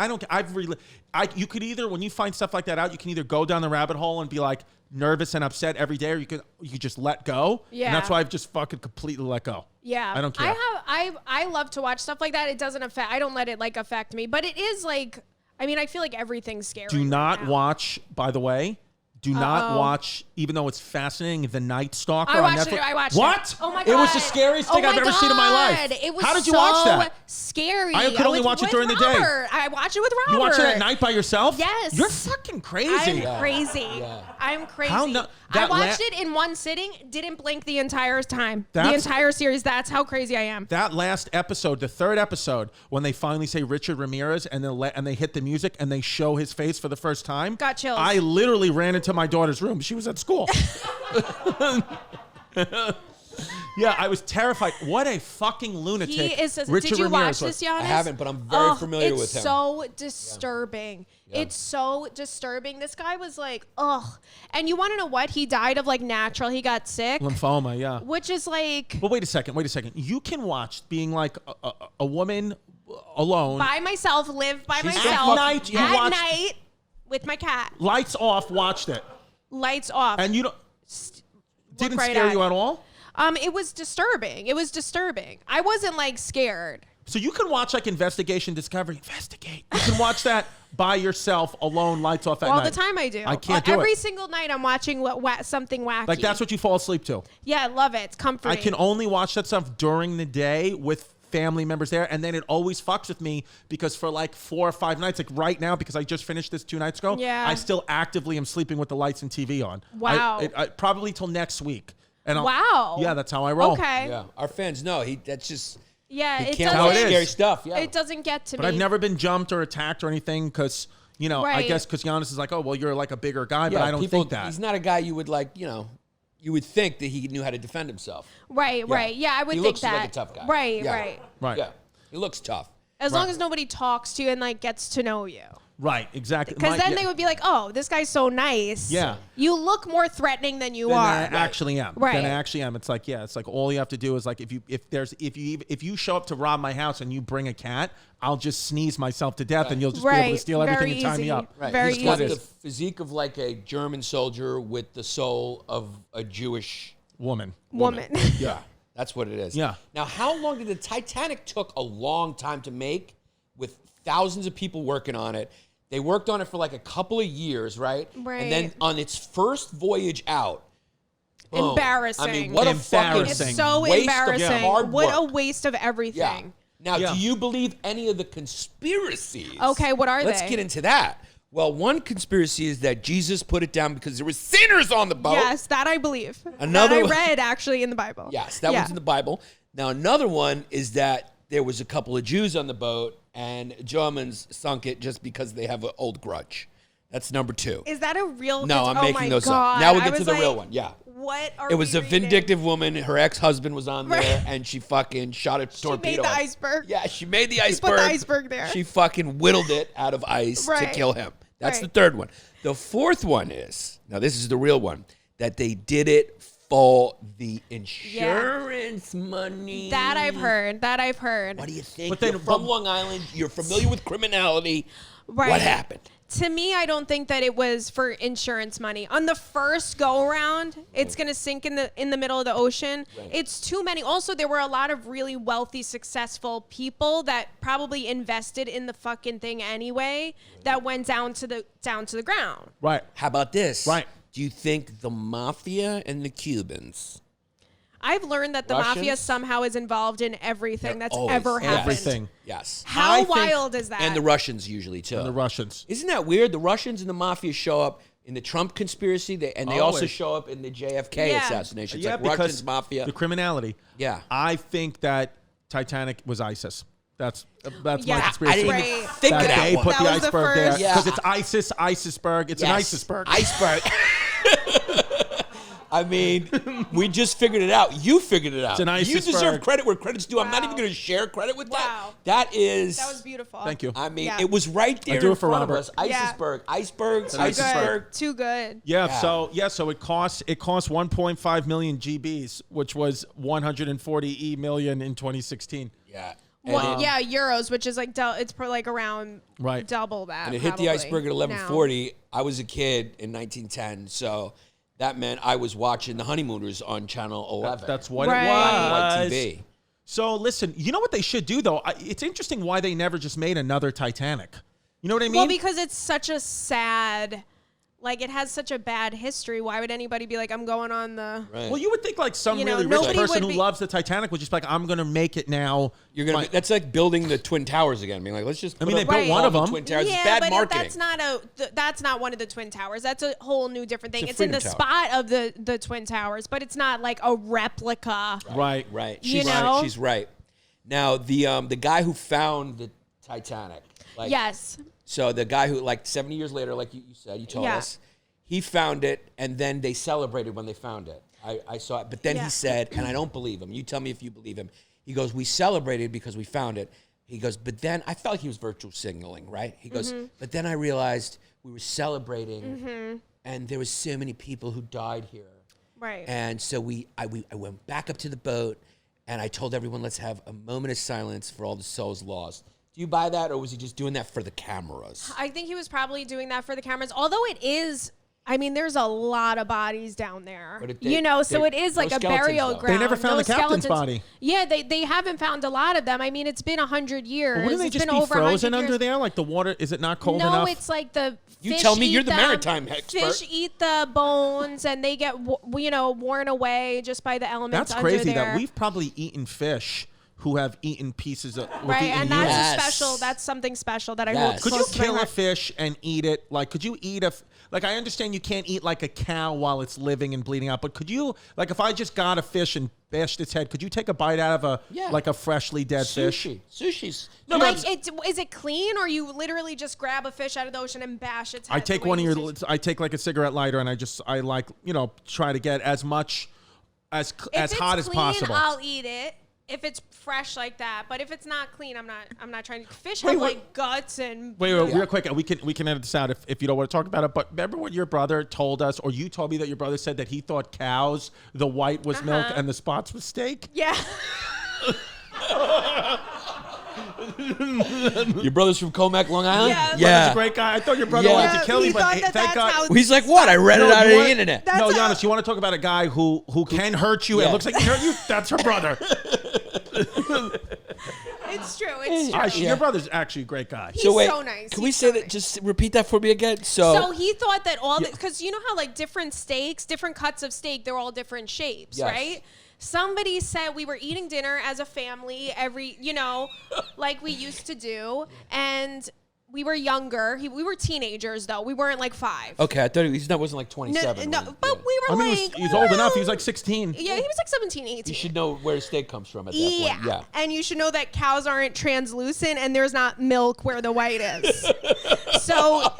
you could either, when you find stuff like that out, you can either go down the rabbit hole and be like nervous and upset every day, or you could just let go. Yeah. And that's why I've just fucking completely let go. Yeah. I don't care. I love to watch stuff like that. It doesn't I don't let it like affect me, but it is like, I mean, I feel like everything's scary. Do right not now. watch, by the way. Do not watch, even though it's fascinating, The Night Stalker I on watched Netflix. it. I watched what? it. Oh my It was God. the scariest thing Oh I've my ever seen in my life. God. It was How did you so watch that? Scary. I could only watch it during the day. Robert. I watched it with Robert. You watch it at night by yourself? Yes. You're fucking crazy. I'm crazy. Yeah. I'm crazy. How no- I that watched it in one sitting, didn't blink the entire time. The That's- entire series. That's how crazy I am. That last episode, the third episode, when they finally say Richard Ramirez and they hit the music and they show his face for the first time. Got chills. I literally ran into my daughter's room. She was at school. Yeah, I was terrified. What a fucking lunatic. He is. Richard Did you Ramirez watch was. this, Giannis? I haven't, but I'm very familiar with him. It's so disturbing. Yeah. It's so disturbing. This guy was like, ugh. And you want to know what? He died of like natural. He got sick, Lymphoma, yeah. which is like But wait a second. You can watch being like a woman alone, by myself, live by At myself night, you at watch- night with my cat. lights off, watched it. Lights off. And you don't. Didn't right scare at you it. at all? It was disturbing. It was disturbing. I wasn't like scared. So you can watch like Investigation Discovery. Investigate. You can watch that by yourself, alone, lights off at All night. the time I do. I can't do Every it. single night I'm watching something wacky. Like that's what you fall asleep to. Yeah, I love it. It's comforting. I can only watch that stuff during the day with family members there, and then it always fucks with me because for like 4 or 5 nights, like right now, because I just finished this 2 nights ago, Yeah. I still actively am sleeping with the lights and TV on. Wow. Probably till next week. And Wow. Yeah, that's how I roll. Okay. Yeah, our fans know that's just Yeah, he it can't doesn't. watch How it is. scary stuff. Yeah, It doesn't get to But me. I've never been jumped or attacked or anything because, I Right. guess because Giannis is like, oh, well, you're like a bigger guy, but Yeah, I don't people, think that. he's not a guy you would like. You would think that he knew how to defend himself. Right, right. Yeah, I would He think looks that. like a tough guy. Right, Yeah. right. Right. Yeah, he looks tough. As long as nobody talks to you and like gets to know you. Right, exactly. Because then they would be like, "Oh, this guy's so nice. Yeah. You look more threatening than you Then are." I actually am. Right. Then I actually am. It's like, yeah, it's like all you have to do is like if you show up to rob my house and you bring a cat, I'll just sneeze myself to death and you'll just be able to steal everything and tie me up. Right. Very He's got easy. the physique of like a German soldier with the soul of a Jewish Woman. Yeah, that's what it is. Yeah. Now, how long did the Titanic took a long time to make with thousands of people working on it? They worked on it for like a couple of years, right? Right. And then on its first voyage out, boom. Embarrassing. I mean, what a fucking Embarrassing. It's so waste embarrassing. of hard What a work. waste of everything. Yeah. Now, Yeah. do you believe any of the conspiracies? Okay, what are Let's they? get into that. Well, one conspiracy is that Jesus put it down because there were sinners on the boat. Yes, that I believe. Another that I one- read actually in the Bible. Yes, that one's in the Bible. Now, another one is that there was a couple of Jews on the boat and Germans sunk it just because they have an old grudge. That's number 2. Is that a real? No, I'm oh making my those God. up. Now we'll I get to was the real like, one. Yeah. What are It was we a reading? vindictive woman. Her ex-husband was on there, Right. and she fucking shot a She torpedo. made the at him. iceberg. Yeah, she made the She iceberg. put the iceberg there. She fucking whittled it out of ice to Right. kill him. That's Right. the third one. The fourth one is, now this is the real one, that they did it for the insurance money. That I've heard. That I've heard. What do you think? But then- You're from Long Island. You're familiar with criminality. Right. What happened? To me, I don't think that it was for insurance money. On the first go around, it's gonna sink in the middle of the ocean. Right. It's too many. Also, there were a lot of really wealthy, successful people that probably invested in the fucking thing anyway. That went down to the ground. Right. How about this? Right. Do you think the mafia and the Cubans? I've learned that the mafia Russians? somehow is involved in everything that's always- ever yes. happened. Everything. Yes. How I think- wild is that? And the Russians usually too. The Russians. Isn't that weird? The Russians and the mafia show up in the Trump conspiracy, and they also Always. show up in the JFK Yeah. assassination. It's Yeah, like because Russians, mafia. the criminality. Yeah. I think that Titanic was ISIS. That's my Yeah. conspiracy. I didn't Right. even think of that that they one. put That the was the iceberg there first- Yeah. because it's ISIS, ISISberg. It's an Yes. ISISberg. Iceberg. I mean, we just figured it out. You figured it out. It's an You deserve iceberg. credit where credit's due. I'm not Wow. even going to share credit with that. Wow. That is. That was beautiful. Thank you. I mean, Yeah. it was right there do in it for front Robert. of us. Yeah. Iceberg, iceberg, Too iceberg. good. Too good. Yeah, Yeah. so it cost 1.5 million GBs, which was 140 million in 2016. Yeah. Well, yeah, euros, which is like it's for like around Right. double that. And it hit the probably iceberg at now. 11:40. I was a kid in 1910, so that meant I was watching The Honeymooners on Channel 11. That's what Right. it Black was. TV. So listen, you know what they should do though? It's interesting why they never just made another Titanic. You know what I mean? Well, because it's such a sad, like it has such a bad history. Why would anybody be like, I'm going on the? Right. Well, you would think like some You know, really rich nobody person would who be- loves the Titanic would just be like, I'm gonna make it now. You're gonna. Like- That's like building the Twin Towers again. Being like, let's just. I put mean, up they built one all of the them. Twin Towers. Yeah, It's bad but marketing. that's not one of the Twin Towers. That's a whole new different thing. It's a It's in the Freedom Tower. spot of the Twin Towers, but it's not like a replica. Right. Right. You She's know? right. She's right. Now the guy who found the Titanic. Like, Yes. So the guy who, like, 70 years later, like you said, you told Yeah. us, he found it, and then they celebrated when they found it. I saw it. But then Yeah. he said, and I don't believe him. You tell me if you believe him. He goes, we celebrated because we found it. He goes, but then I felt like he was virtual signaling, right? He goes, Mm-hmm. but then I realized we were celebrating, and there was so many people who died here. Right. And so I went back up to the boat, and I told everyone, let's have a moment of silence for all the souls lost. Do you buy that, or was he just doing that for the cameras? I think he was probably doing that for the cameras. Although it is, I mean, there's a lot of bodies down there. But So it is no like a skeletons, burial though. ground. They never found No the captain's skeletons. body. Yeah, they haven't found a lot of them. I mean, it's been 100 years. But wouldn't they It's just been be over 100 frozen under years. there? Like the water, is it not cold No, enough? it's like the You fish tell me, eat you're the them. maritime expert. Fish eat the bones, and they get worn away just by the elements. That's crazy under that there. we've probably eaten fish who have eaten pieces of Right, and that's Yes. a special. That's something special that I Yes. hold Could you close to my kill a heart. fish and eat it? Like, could you eat like, I understand you can't eat like a cow while it's living and bleeding out, but could you, like, if I just got a fish and bashed its head, could you take a bite out of like a freshly dead fish? Sushi's. No, Like, but is it clean, or you literally just grab a fish out of the ocean and bash its head? I take the way one of you your, said? I take like a cigarette lighter and I like, try to get as much as If it's hot as clean, possible. I'll eat it. if it's fresh like that. But if it's not clean, I'm not trying to. Fish have like guts and. Wait, real quick. We can edit this out if you don't want to talk about it. But remember what your brother told us, or you told me that your brother said that he thought cows, the white was milk and the spots was steak. Yeah. Your brother's from Comac, Long Island? Yeah. He's a great guy. I thought your brother wanted to kill me, but thank God. He's like, what? I read it out of the internet. No, Yannis, you want to talk about a guy who can hurt you and looks like he hurt you? That's her brother. It's true. It's true. Your brother's actually a great guy. He's so nice. Can we say that? Just repeat that for me again. So he thought that because you know how like different steaks, different cuts of steak, they're all different shapes, right? Somebody said we were eating dinner as a family like we used to do, and we were younger. We were teenagers though. We weren't like 5. Okay, I thought he wasn't like 27. No, but we were he's old enough. He was like 16. Yeah, he was like 17, 18. You should know where steak comes from at that point. Yeah, and you should know that cows aren't translucent, and there's not milk where the white is. So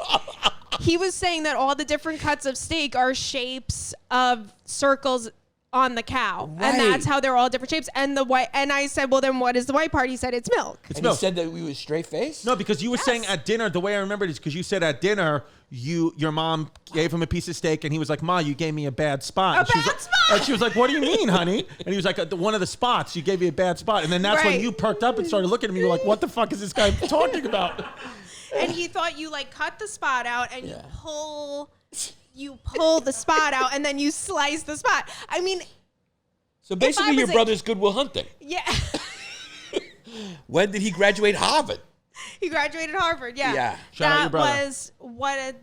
he was saying that all the different cuts of steak are shapes of circles on the cow, and that's how they're all different shapes. And the white, and I said, well, then what is the white part? He said it's milk. And he said that we was straight face. No, because you were saying at dinner. The way I remember it is because you said at dinner, your mom gave him a piece of steak, and he was like, "Ma, you gave me a bad spot." And she was like, "What do you mean, honey?" And he was like, "One of the spots. You gave me a bad spot." And then that's when you perked up and started looking at me. You were like, "What the fuck is this guy talking about?" And he thought you like cut the spot out and you pull the spot out, and then you slice the spot. I mean, so basically your brother's Good Will Hunting. Yeah. When did he graduate Harvard? He graduated Harvard, yeah. Shout out your brother.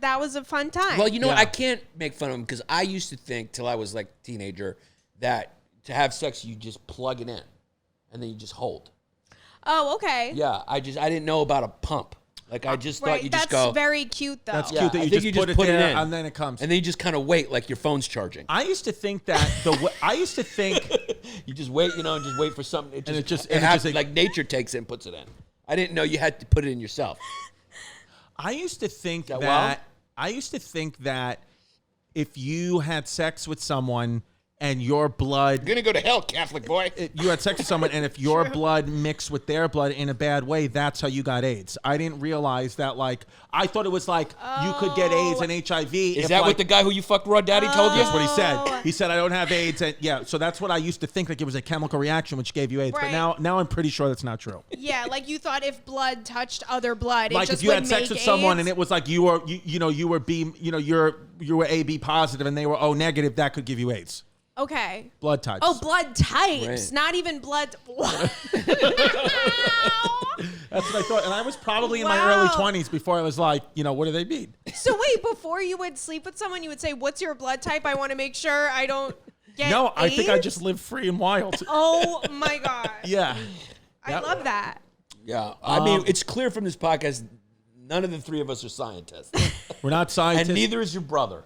That was a fun time. Well, you know what? I can't make fun of him because I used to think till I was like a teenager that to have sex you just plug it in and then you just hold. Oh, okay. Yeah, I didn't know about a pump. Like I just thought you just go. That's very cute though. That's cute that you just put it in and then it comes. And then you just kind of wait like your phone's charging. I used to think that you just wait, and just wait for something. It just like nature takes it and puts it in. I didn't know you had to put it in yourself. I used to think that if you had sex with someone and your blood... You're going to go to hell, Catholic boy. You had sex with someone, and if your blood mixed with their blood in a bad way, that's how you got AIDS. I didn't realize that, I thought it was you could get AIDS and HIV. Is that what the guy who you fucked raw daddy told you? That's what he said. He said, I don't have AIDS. And so that's what I used to think, it was a chemical reaction which gave you AIDS. Right. But now I'm pretty sure that's not true. Yeah, you thought if blood touched other blood, it like just if you would had sex make with AIDS? someone and it was like you were AB positive and they were O negative, that could give you AIDS. Okay. Blood types. Oh, blood types, right. not even blood. That's what I thought. And I was probably in my early 20s before I was like, what do they mean? So wait, before you would sleep with someone, you would say, what's your blood type? I want to make sure I don't get No, I AIDS? think I just live free and wild. Oh, my God. Yeah. I love that. Yeah. I mean, it's clear from this podcast, none of the three of us are scientists. We're not scientists. And neither is your brother.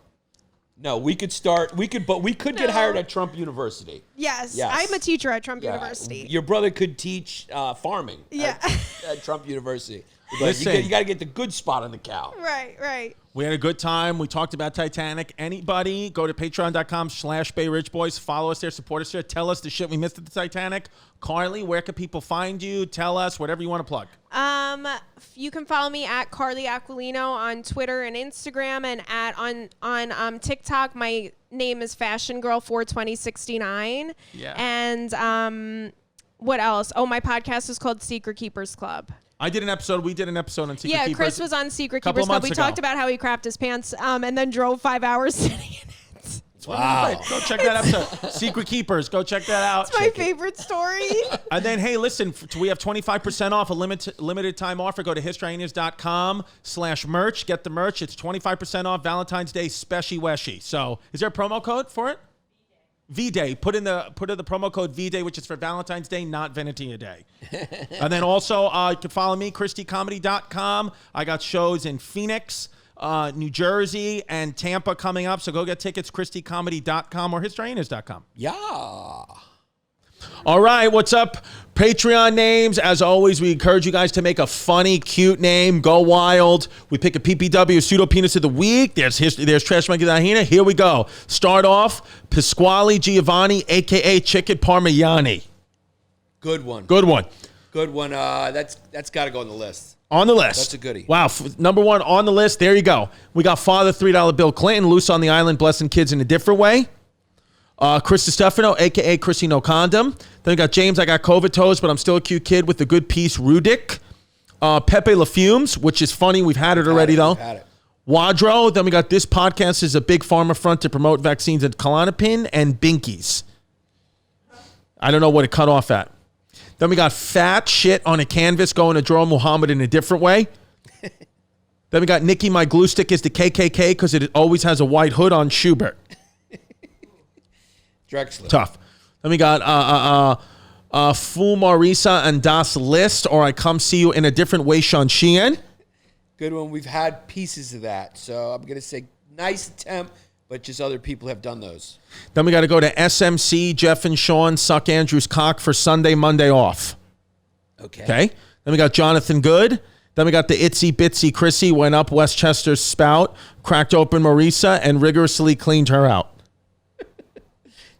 No, we could get hired at Trump University. Yes. I'm a teacher at Trump Yeah. University. Your brother could teach farming at Trump University. But Listen. you got to get the good spot on the cow. Right. We had a good time. We talked about Titanic. Anybody, go to patreon.com/BayRichBoys. Follow us there. Support us there. Tell us the shit we missed at the Titanic. Carly, where can people find you? Tell us whatever you want to plug. You can follow me at Carly Aquilino on Twitter and Instagram, and on TikTok. My name is Fashion Girl 42069. Yeah. And what else? Oh, my podcast is called Secret Keepers Club. We did an episode on Secret Keepers. Yeah, Chris was on Secret Couple Keepers Club. We months ago. talked about how he crapped his pants and then drove 5 hours sitting in it. Wow. Go check that episode. Secret Keepers. Go check that out. It's my favorite story. And then, hey, listen, we have 25% off a limited time offer. Go to historyhyenas.com/merch. Get the merch. It's 25% off Valentine's Day special weshy. So is there a promo code for it? V-Day. Put in the promo code V-Day, which is for Valentine's Day, not Venetia Day. And then also, you can follow me, ChristyComedy.com. I got shows in Phoenix, New Jersey, and Tampa coming up. So go get tickets, ChristyComedy.com or HistoryHyenas.com. Yeah. All right, what's up? Patreon names. As always, we encourage you guys to make a funny, cute name. Go wild. We pick a PPW, pseudo penis of the week. There's Trash Monkey Lahina. Here we go. Start off, Pasquale Giovanni, a.k.a. Chicken Parmigiani. Good one. Good one. Good one. That's got to go on the list. On the list. That's a goodie. Wow. Number one on the list. There you go. We got Father $3 Bill Clinton, loose on the island, blessing kids in a different way. Chris Distefano, a.k.a. Chrissy No Condom. Then we got James, I got COVID toes, but I'm still a cute kid with a good piece, Rudick. Pepe La Fumes, which is funny. We've had it already, though. Had it. Wadro. Then we got this podcast is a big pharma front to promote vaccines at Klonopin and Binkies. I don't know what it cut off at. Then we got fat shit on a canvas going to draw Muhammad in a different way. Then we got Nikki, my glue stick is the KKK because it always has a white hood on Schubert. Drexler. Tough. Then we got Fu Marisa and Das List, or I come see you in a different way, Sean Sheehan. Good one. We've had pieces of that. So I'm going to say nice attempt, but just other people have done those. Then we got to go to SMC, Jeff and Sean, suck Andrew's cock for Sunday, Monday off. Okay. Then we got Jonathan Good. Then we got the Itsy Bitsy Chrissy, went up Westchester's spout, cracked open Marisa, and rigorously cleaned her out.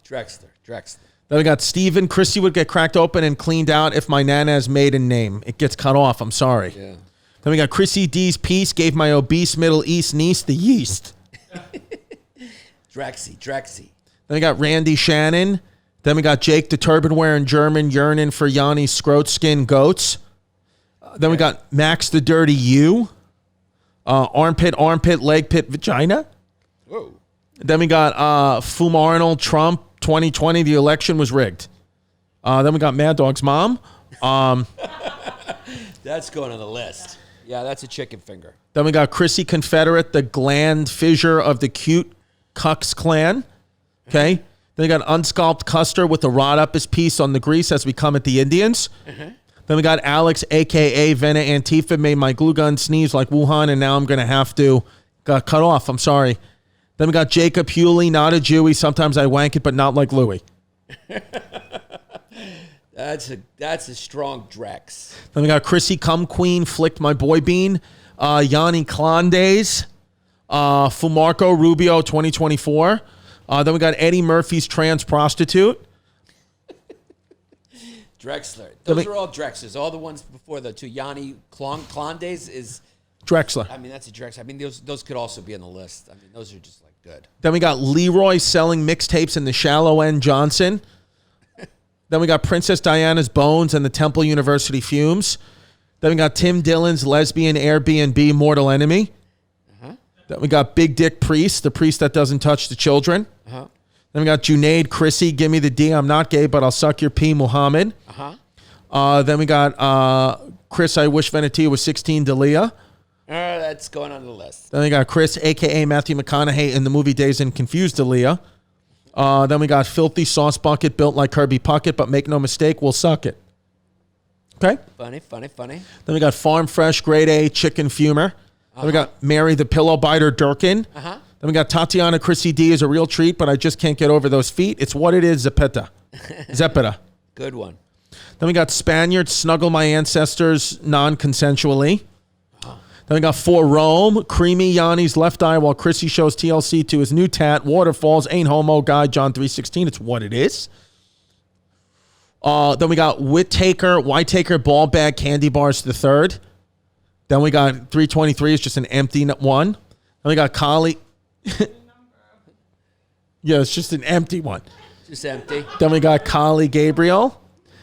Drexler. Then we got Steven. Chrissy would get cracked open and cleaned out if my Nana's maiden name. It gets cut off. I'm sorry. Yeah. Then we got Chrissy D's piece, gave my obese Middle East niece the yeast. Drexy. Then we got Randy Shannon. Then we got Jake the turban wearing German yearning for Yanni's scrote skin goats. Then we got Max the dirty you. Armpit, leg pit, vagina. Whoa. Then we got Fum Arnold Trump 2020. The election was rigged. Then we got Mad Dog's mom. That's going on the list. Yeah, that's a chicken finger. Then we got Chrissy Confederate, the gland fissure of the cute Cucks clan. Okay. Then we got Unsculpt Custer with the rod up his piece on the grease as we come at the Indians. Then we got Alex, a.k.a. Vena Antifa, made my glue gun sneeze like Wuhan, and now I'm going to have to. Got cut off. I'm sorry. Then we got Jacob Hewley, not a Jewy. Sometimes I wank it, but not like Louis. That's a strong Drex. Then we got Chrissy Cum Queen, flicked my boy bean. Yanni Clondays. Fumarco Rubio 2024. Then we got Eddie Murphy's trans prostitute. Drexler. Those are all Drexlers. All the ones before the two. Yanni Clondays is... Drexler. I mean, that's a Drexler. I mean, those could also be on the list. I mean, those are just like good. Then we got Leroy selling mixtapes in the shallow end Johnson. Then we got Princess Diana's bones and the Temple University fumes. Then we got Tim Dillon's lesbian Airbnb mortal enemy. Then we got Big Dick Priest, the priest that doesn't touch the children. Then we got Junaid Chrissy, give me the D, I'm not gay, but I'll suck your P, Muhammad. Then we got Chris, I wish Venetia was 16, Dalia. That's going on the list. Then we got Chris, a.k.a. Matthew McConaughey in the movie Days and Confused Dalia. Then we got Filthy Sauce Bucket built like Kirby Puckett, but make no mistake, we'll suck it. Okay? Funny. Then we got Farm Fresh, Grade A, Chicken Fumer. Then we got Mary the Pillow Biter Durkin. Then we got Tatiana Chrissy D is a real treat, but I just can't get over those feet. It's what it is, Zepeta. Good one. Then we got Spaniard, Snuggle My Ancestors non-consensually. Then we got For Rome, Creamy Yanni's left eye while Chrissy shows TLC to his new tat, Waterfalls, Ain't Homo, Guy, John 3:16. It's what it is. Then we got Whitaker, Ball Bag, Candy Bars the third. Then we got 323 is just an empty one. Then we got Carly. Yeah, it's just an empty one. Just empty. Then we got Carly Gabriel.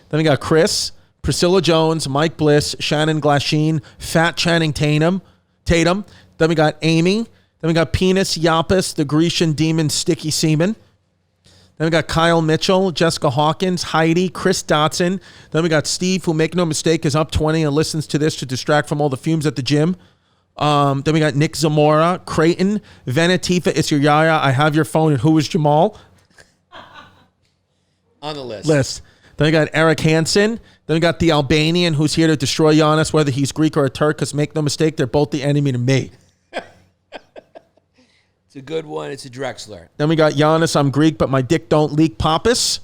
Then we got Chris, Priscilla Jones, Mike Bliss, Shannon Glasheen, Fat Channing Tatum. Then we got Amy. Then we got Penis Yapis, the Grecian demon Sticky Seaman. Then we got Kyle Mitchell, Jessica Hawkins, Heidi, Chris Dotson. Then we got Steve, who, make no mistake, is up 20 and listens to this to distract from all the fumes at the gym. Then we got Nick Zamora, Creighton, Venetifa, it's your yaya, I have your phone, and who is Jamal? On the list. Then we got Eric Hansen. Then we got the Albanian who's here to destroy Giannis, whether he's Greek or a Turk, because make no mistake, they're both the enemy to me. It's a good one. It's a Drexler. Then we got Giannis, I'm Greek, but my dick don't leak, Pappas.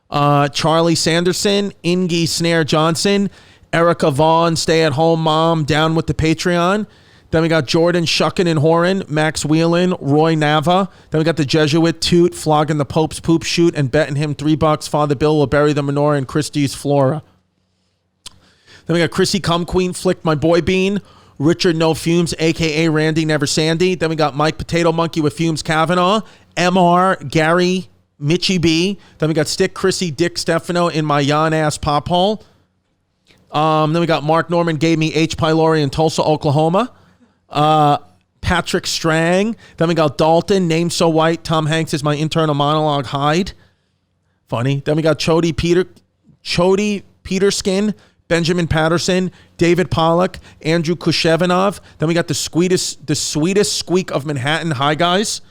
Charlie Sanderson, Ingy Snare Johnson, Erica Vaughn, stay-at-home mom, down with the Patreon. Then we got Jordan Shuckin' and Horan, Max Whelan, Roy Nava. Then we got the Jesuit Toot flogging the Pope's poop shoot and betting him $3. Father Bill will bury the menorah in Christie's Flora. Then we got Chrissy Cum Queen flicked my boy bean. Richard No Fumes, a.k.a. Randy Never Sandy. Then we got Mike Potato Monkey with Fumes Kavanaugh. MR, Gary, Mitchie B. Then we got Stick Chrissy Dick Stefano in my yawn ass pop hole. Then we got Mark Norman gave me H. Pylori in Tulsa, Oklahoma. Patrick Strang. Then we got Dalton, named so white. Tom Hanks is my internal monologue Hyde. Funny. Then we got Chody Peterskin, Benjamin Patterson, David Pollock, Andrew Kushevanov. Then we got the sweetest squeak of Manhattan. Hi guys.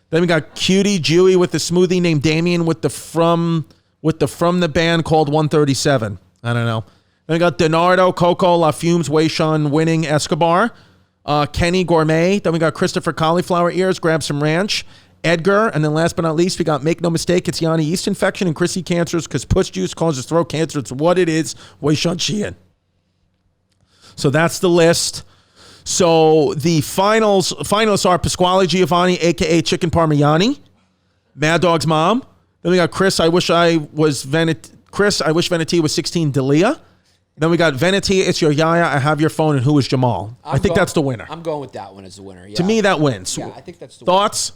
Then we got Cutie Jewy with the smoothie named Damien with the from the band called 137. I don't know. Then we got Donardo, Coco, La Fumes, Wayshawn, Winning, Escobar, Kenny Gourmet. Then we got Christopher Cauliflower Ears, Grab Some Ranch, Edgar. And then last but not least, we got Make No Mistake, it's Yanni Yeast Infection and Chrissy Cancers because puss juice causes throat cancer. It's what it is. Wayshawn So that's the list. So the finalists are Pasquale Giovanni, a.k.a. Chicken Parmigiani, Mad Dog's mom. Then we got Chris, I wish Veneti was 16, Delia. Then we got Veneti, it's your Yaya, I have your phone, and who is Jamal? I think that's the winner. I'm going with that one as the winner. Yeah. To me, that wins. Yeah, I think that's the Thoughts?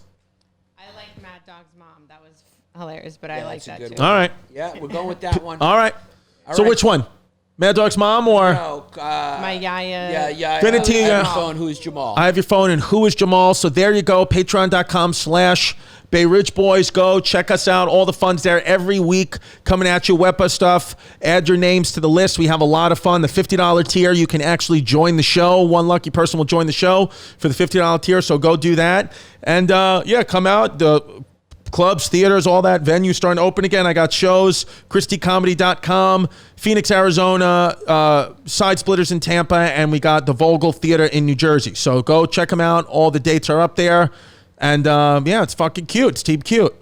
I like Mad Dog's mom. That was hilarious, but I like that too. All right. Yeah, we're going with that one. All right. All So right. which one? Mad Dog's mom or? No, My Yaya. yeah. Veneti, I have your phone. Who is Jamal? I have your phone, and who is Jamal? So there you go. Patreon.com/Bay Ridge Boys. Go check us out. All the fun's there every week coming at you. WEPA stuff. Add your names to the list. We have a lot of fun. The $50 tier, you can actually join the show. One lucky person will join the show for the $50 tier. So go do that. And yeah, come out. The clubs, theaters, all that venues starting to open again. I got shows, ChristyComedy.com, Phoenix, Arizona, Side Splitters in Tampa, and we got the Vogel Theater in New Jersey. So go check them out. All the dates are up there. And yeah, it's fucking cute. It's Team Cute.